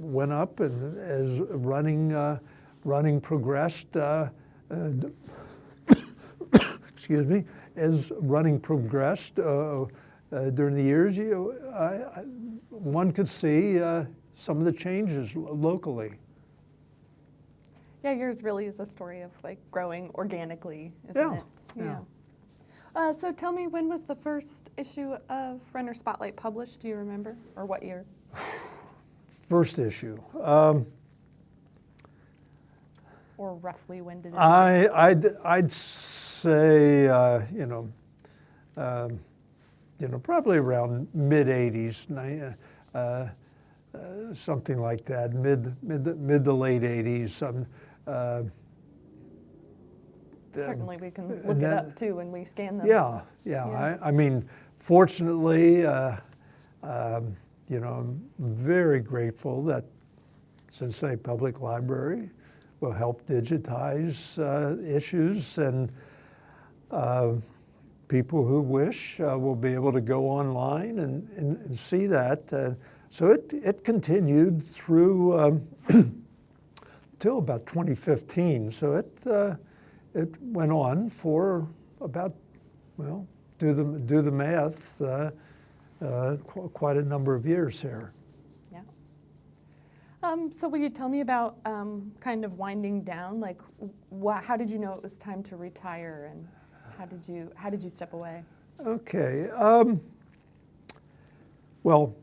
went up, and as running progressed, excuse me, as running progressed during the years, one could see some of the changes locally. Yeah, yours really is a story of like growing organically, isn't it? Yeah. So tell me, when was the first issue of Runner Spotlight published? Do you remember, or what year? First issue. Or roughly when did it? I'd say probably around mid '80s, something like that, mid to late '80s. Certainly, we can look it up too when we scan them. Yeah. I mean, fortunately, I'm very grateful that Cincinnati Public Library will help digitize issues, and people who wish will be able to go online and see that. So it continued through till about 2015. So it went on for about, well, do the math, quite a number of years here. Yeah. So will you tell me about kind of winding down? Like, how did you know it was time to retire, and how did you step away? Okay. Well,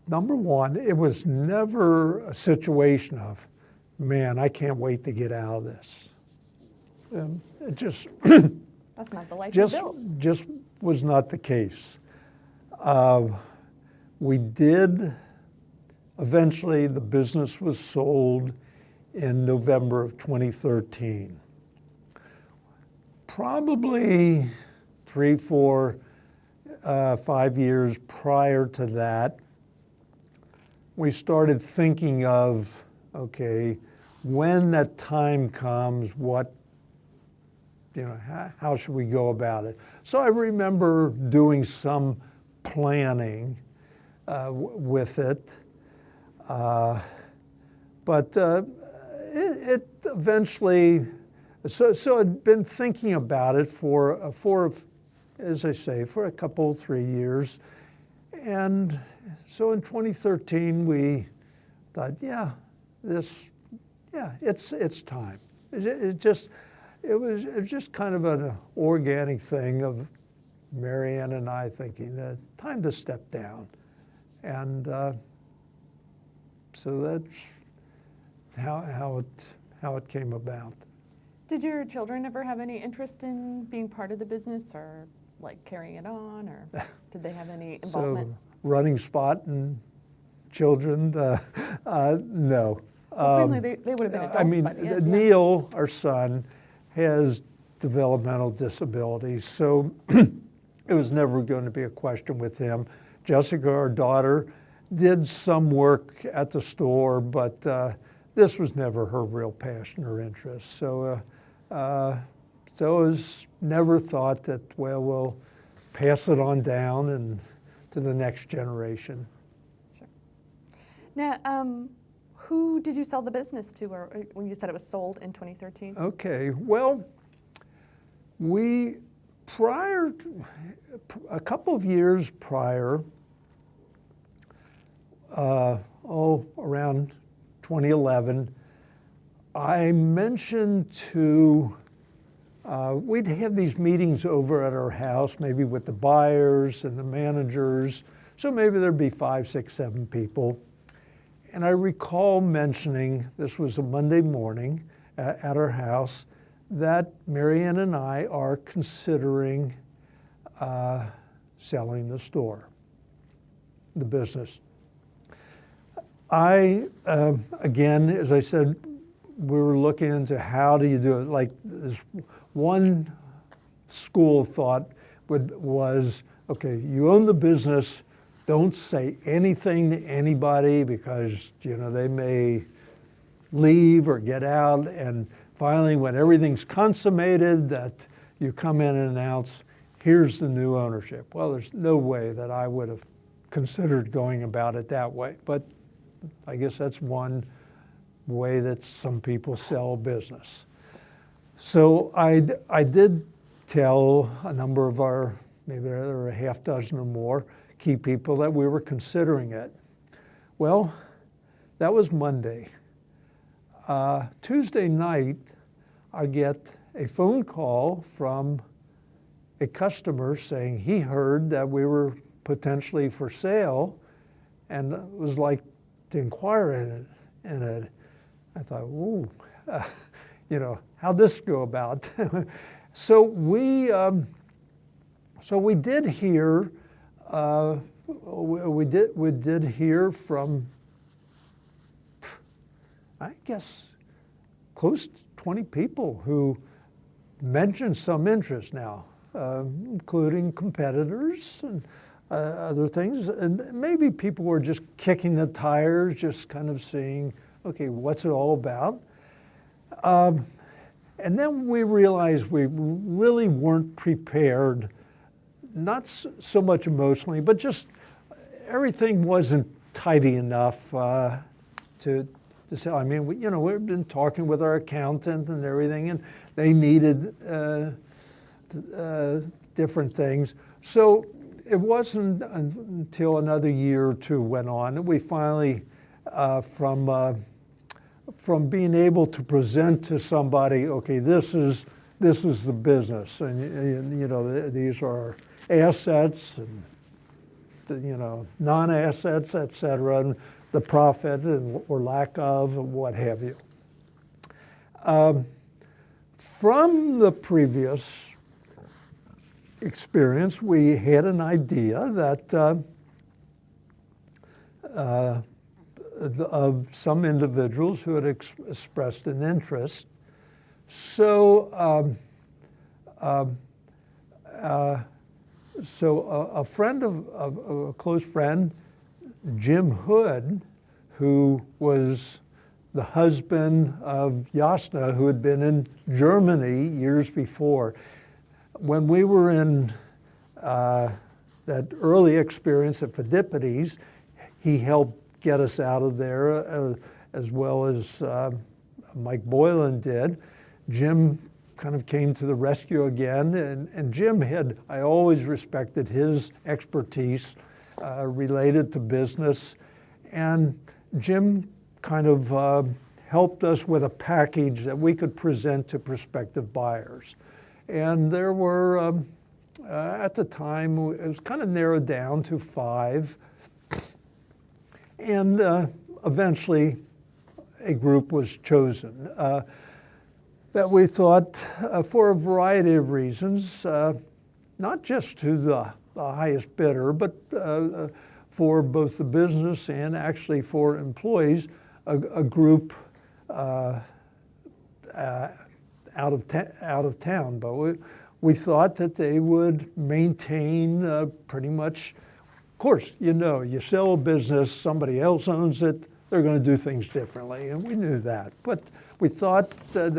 number one, it was never a situation of, man, I can't wait to get out of this. It just That's not the life you built. just was not the case. We did, eventually the business was sold in November of 2013. Probably 3, 4, 5 years prior to that, we started thinking of, okay, when that time comes, how should we go about it? So I remember doing some planning with it, but it eventually. So I'd been thinking about it for as I say, for a couple, 3 years, and so in 2013 we thought, it's time. It was just kind of an organic thing of Marianne and I thinking that time to step down. And so that's how it came about. Did your children ever have any interest in being part of the business, or like carrying it on, or did they have any involvement? So running spot and children, no. Well, certainly they would have been adults by the end. Neil, our son, has developmental disabilities, so it was never going to be a question with him. Jessica, our daughter, did some work at the store, but this was never her real passion or interest. So it was never thought that, well, we'll pass it on down and to the next generation. Sure. Now, who did you sell the business to, or when you said it was sold in 2013? Okay, well, a couple of years prior, around 2011, I mentioned we'd have these meetings over at our house, maybe with the buyers and the managers, so maybe there'd be 5, 6, 7 people. And I recall mentioning, this was a Monday morning at our house, that Marianne and I are considering selling the store, the business. Again, as I said, we were looking into how do you do it. Like this one school of thought was, okay, you own the business, don't say anything to anybody because, they may leave or get out. And finally, when everything's consummated, that you come in and announce, here's the new ownership. Well, there's no way that I would have considered going about it that way. But I guess that's one way that some people sell business. So I did tell a number of maybe there were a half dozen or more key people that we were considering it. Well, that was Monday. Tuesday night, I get a phone call from a customer saying he heard that we were potentially for sale, and was like to inquire in it. I thought, ooh, how'd this go about? So we did hear. We did hear from, I guess, close to 20 people who mentioned some interest now, including competitors and other things. And maybe people were just kicking the tires, just kind of seeing, okay, what's it all about? And then we realized we really weren't prepared, not so much emotionally, but just everything wasn't tidy enough to say. I mean, we've been talking with our accountant and everything, and they needed different things. So it wasn't until another year or two went on that we finally, from being able to present to somebody, okay, this is the business, and these are assets and non-assets, et cetera, and the profit or lack of, what have you. From the previous experience, we had an idea that of some individuals who had expressed an interest. So, a friend of a close friend, Jim Hood, who was the husband of Jasna, who had been in Germany years before. When we were in that early experience at Pheidippides, he helped get us out of there, as well as Mike Boylan did. Jim kind of came to the rescue again, and Jim I always respected his expertise related to business, and Jim kind of helped us with a package that we could present to prospective buyers. And there were, at the time, it was kind of narrowed down to 5. And eventually, a group was chosen that we thought, for a variety of reasons, not just to the highest bidder, but for both the business and actually for employees, a group out of town. But we thought that they would maintain pretty much. Of course, you sell a business, somebody else owns it, they're going to do things differently, and we knew that. But we thought that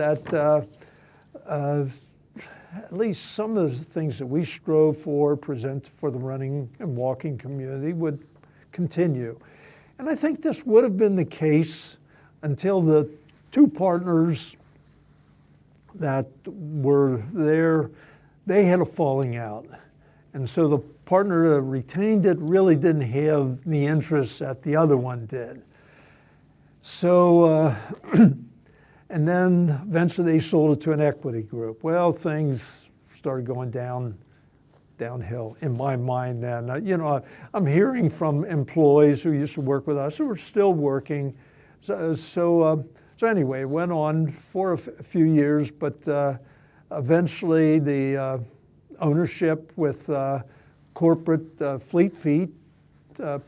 at least some of the things that we strove for, present for the running and walking community, would continue. And I think this would have been the case until the 2 partners that were there, they had a falling out. And so the partner that retained it really didn't have the interests that the other one did. So, and then eventually they sold it to an equity group. Well, things started going downhill in my mind then. I'm hearing from employees who used to work with us who are still working. So anyway, it went on for a few years, but eventually the ownership with corporate Fleet Feet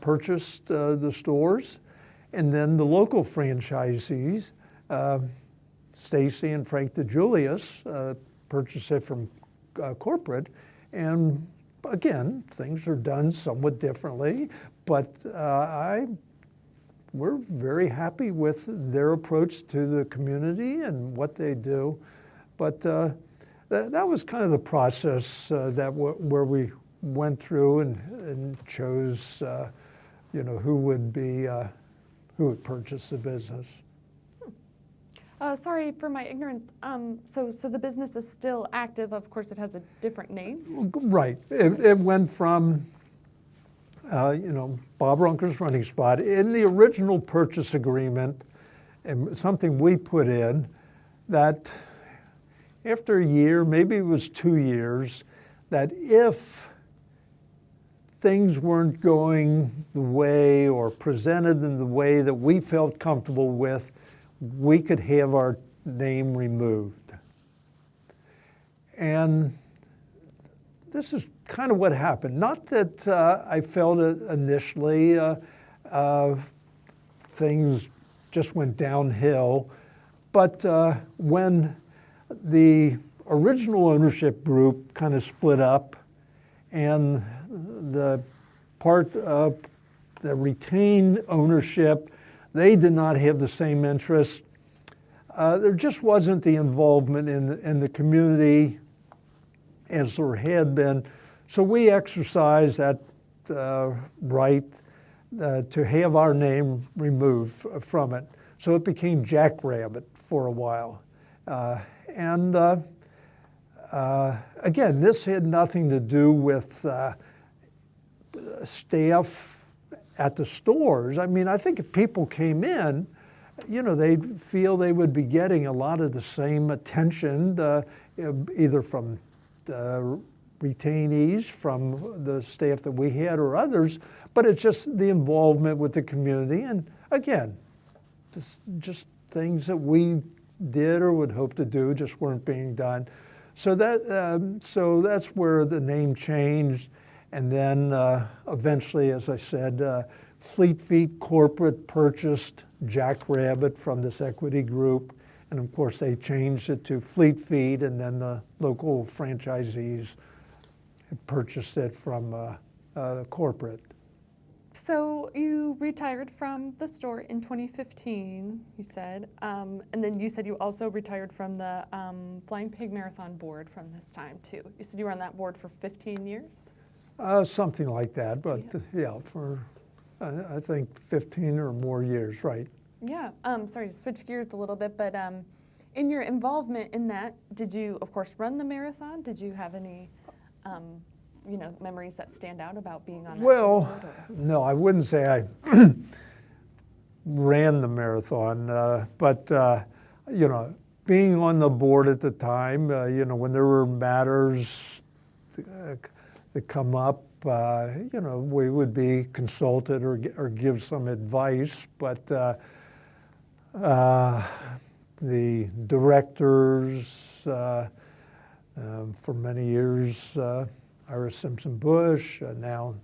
purchased the stores, and then the local franchisees, Stacy and Frank DeJulius, purchased it from corporate. And again, things are done somewhat differently, but we're very happy with their approach to the community and what they do. But that was kind of the process where we went through and chose, who would purchase the business. Sorry for my ignorance. So the business is still active. Of course, it has a different name. Right. It went from, Bob Roncker's Running Spot. In the original purchase agreement, and something we put in, that after a year, maybe it was 2 years, that if things weren't going the way or presented in the way that we felt comfortable with, we could have our name removed. And this is kind of what happened. Not that I felt it initially, things just went downhill, but when the original ownership group kind of split up and the part of the retained ownership. They did not have the same interests. There just wasn't the involvement in the community as there had been. So we exercised that right to have our name removed from it. So it became Jackrabbit for a while. Again, this had nothing to do with staff at the stores. I mean, I think if people came in, they'd feel they would be getting a lot of the same attention, either from retainees, from the staff that we had or others, but it's just the involvement with the community. And again, just things that we did or would hope to do just weren't being done. So that's where the name changed. And then eventually, as I said, Fleet Feet Corporate purchased Jackrabbit from this equity group. And of course, they changed it to Fleet Feet, and then the local franchisees purchased it from corporate. So you retired from the store in 2015, you said, and then you said you also retired from the Flying Pig Marathon board from this time too. You said you were on that board for 15 years? Something like that, but yeah, for I think 15 or more years, right. Yeah, sorry to switch gears a little bit, but in your involvement in that, did you, of course, run the marathon? Did you have any memories that stand out about being on that board? Well, no, I wouldn't say I ran the marathon, but being on the board at the time, when there were matters that come up, we would be consulted or give some advice, but the directors for many years, Ira Simpson Bush, now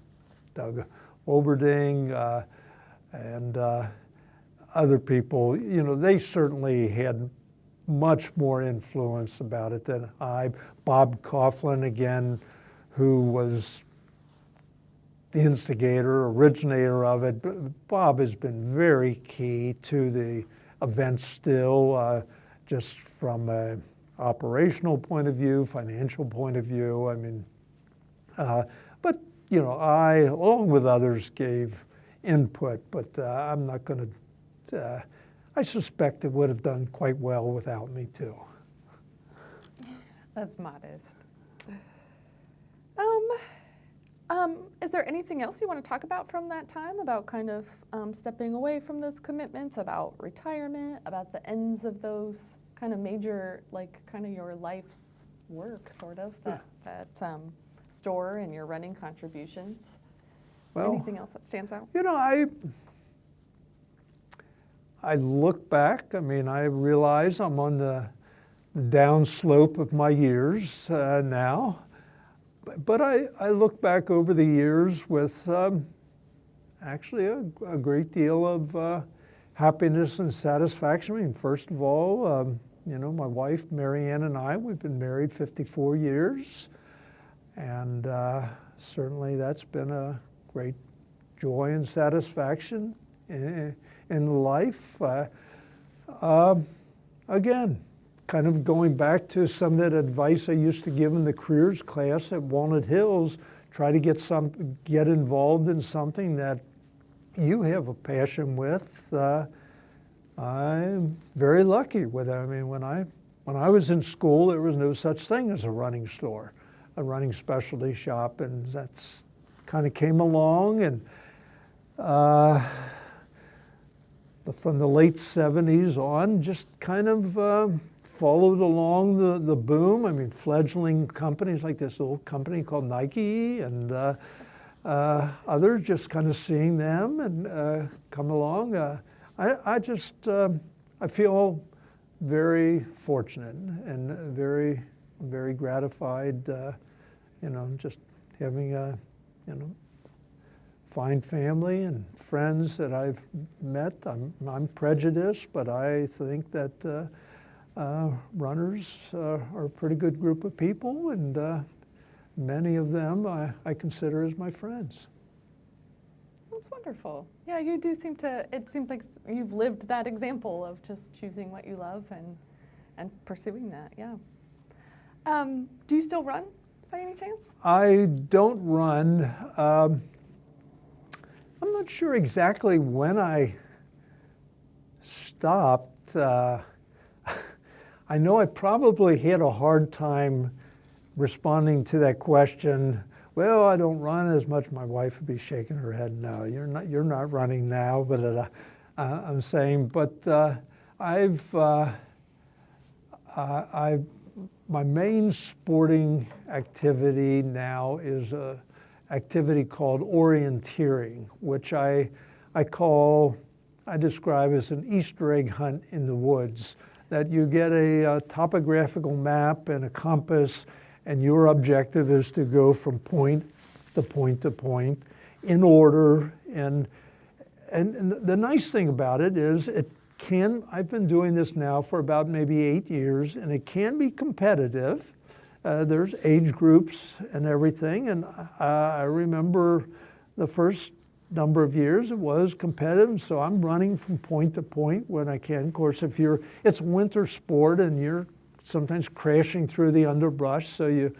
Doug Oberding, and other people, they certainly had much more influence about it than I. Bob Coughlin, again, who was the instigator, originator of it. Bob has been very key to the event still, just from an operational point of view, financial point of view. I mean, but I, along with others, gave input, but I'm not going to, I suspect it would have done quite well without me too. That's modest. Is there anything else you want to talk about from that time, about kind of stepping away from those commitments, about retirement, about the ends of those kind of major, like kind of your life's work, sort of, that store and your running contributions? Well, anything else that stands out? I look back. I mean, I realize I'm on the downslope of my years now. But I look back over the years with actually a great deal of happiness and satisfaction. I mean, first of all, my wife, Mary Ann, and I, we've been married 54 years. And certainly that's been a great joy and satisfaction in life. Again, kind of going back to some of that advice I used to give in the careers class at Walnut Hills, try to get involved in something that you have a passion with. I'm very lucky with it. I mean, when I was in school, there was no such thing as a running store, a running specialty shop, and that's kind of came along, and from the late 70s on, just kind of followed along the boom. I mean, fledgling companies like this little company called Nike and others, just kind of seeing them and come along. I feel very fortunate and very, very gratified, just having a, fine family and friends that I've met. I'm prejudiced, but I think that runners are a pretty good group of people, and many of them I consider as my friends. That's wonderful. Yeah, you do seem to, it seems like you've lived that example of just choosing what you love and pursuing that, yeah. Do you still run by any chance? I don't run. I'm not sure exactly when I stopped. I know I probably had a hard time responding to that question. Well, I don't run as much. My wife would be shaking her head. No, you're not running now. But I'm saying, but my main sporting activity now is a activity called orienteering, which I describe as an Easter egg hunt in the woods. That you get a topographical map and a compass, and your objective is to go from point to point to point in order. And the nice thing about it is I've been doing this now for about maybe 8 years, and it can be competitive. There's age groups and everything, and I remember the first number of years it was competitive, so I'm running from point to point when I can. Of course, it's winter sport and you're sometimes crashing through the underbrush, so you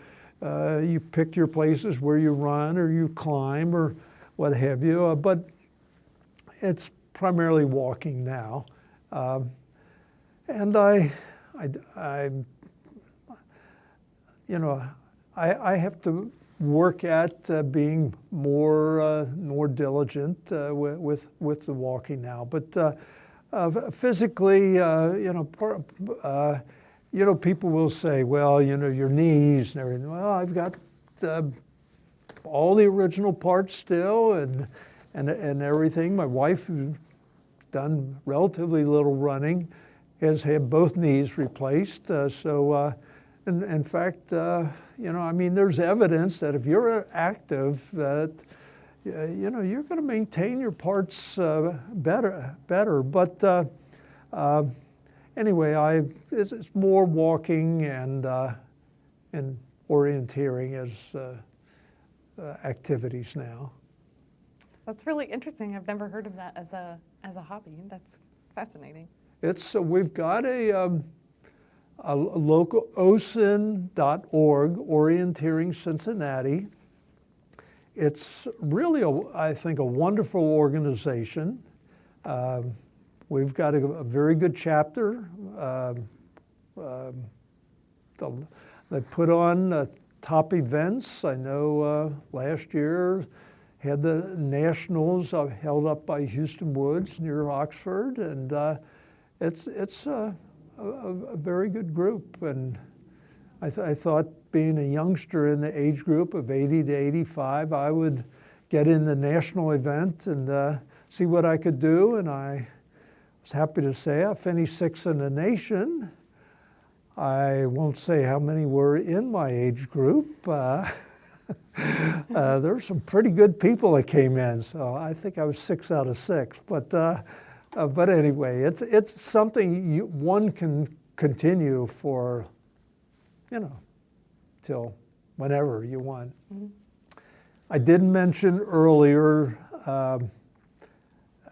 pick your places where you run or you climb or what have you, but it's primarily walking now. And I have to work at being more diligent with the walking now. But physically, people will say, well, your knees and everything. Well, I've got all the original parts still and everything. My wife, who's done relatively little running, has had both knees replaced. In fact, there's evidence that if you're active, that you're going to maintain your parts better. But anyway, it's more walking and orienteering as activies now. That's really interesting. I've never heard of that as a hobby. That's fascinating. We've got a local OSIN.org, Orienteering Cincinnati. It's really, I think, a wonderful organization. We've got a very good chapter. They put on top events. I know last year had the Nationals held up by Houston Woods near Oxford, and it's a very good group. And I thought, being a youngster in the age group of 80 to 85, I would get in the national event and see what I could do. And I was happy to say I finished 6th in the nation. I won't say how many were in my age group. There were some pretty good people that came in, so I think I was 6 out of 6. But anyway, it's something one can continue for, till whenever you want. Mm-hmm. I did mention earlier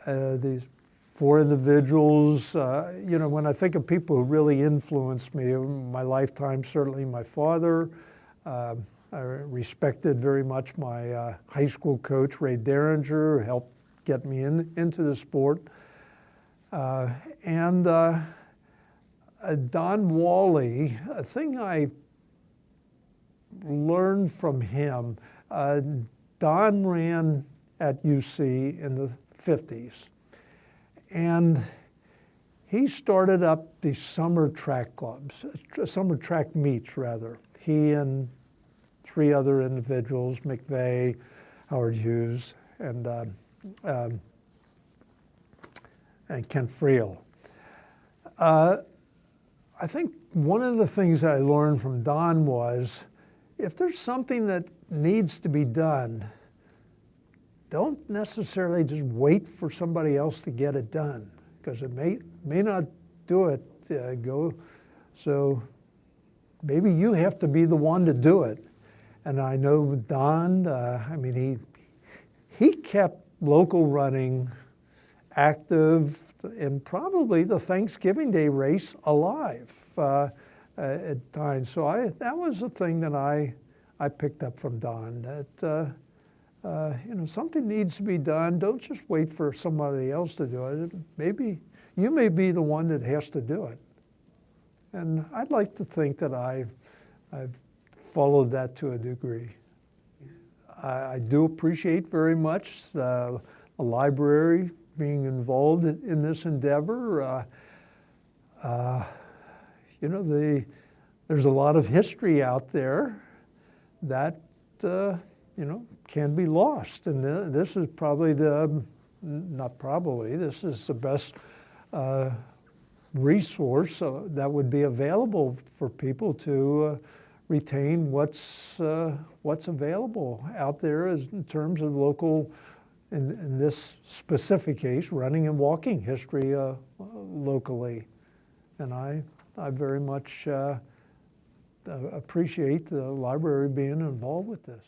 these 4 individuals. When I think of people who really influenced me in my lifetime, certainly my father. I respected very much my high school coach, Ray Derringer, who helped get me into the sport. And Don Wally, a thing I learned from him, Don ran at UC in the 50s. And he started up these summer track clubs, summer track meets rather. He and 3 other individuals, McVeigh, Howard Hughes, and Kent Friel. I think one of the things I learned from Don was, if there's something that needs to be done, don't necessarily just wait for somebody else to get it done, because it may not do it. So maybe you have to be the one to do it. And I know Don, he kept local running active and probably the Thanksgiving Day race alive at times. So that was a thing that I picked up from Don, that something needs to be done. Don't just wait for somebody else to do it. Maybe you may be the one that has to do it. And I'd like to think that I've followed that to a degree. I do appreciate very much the library being involved in this endeavor. There's a lot of history out there that can be lost, and this is probably this is the best resource that would be available for people to retain what's available out there in terms of local, in this specific case, running and walking history locally. And I very much appreciate the library being involved with this.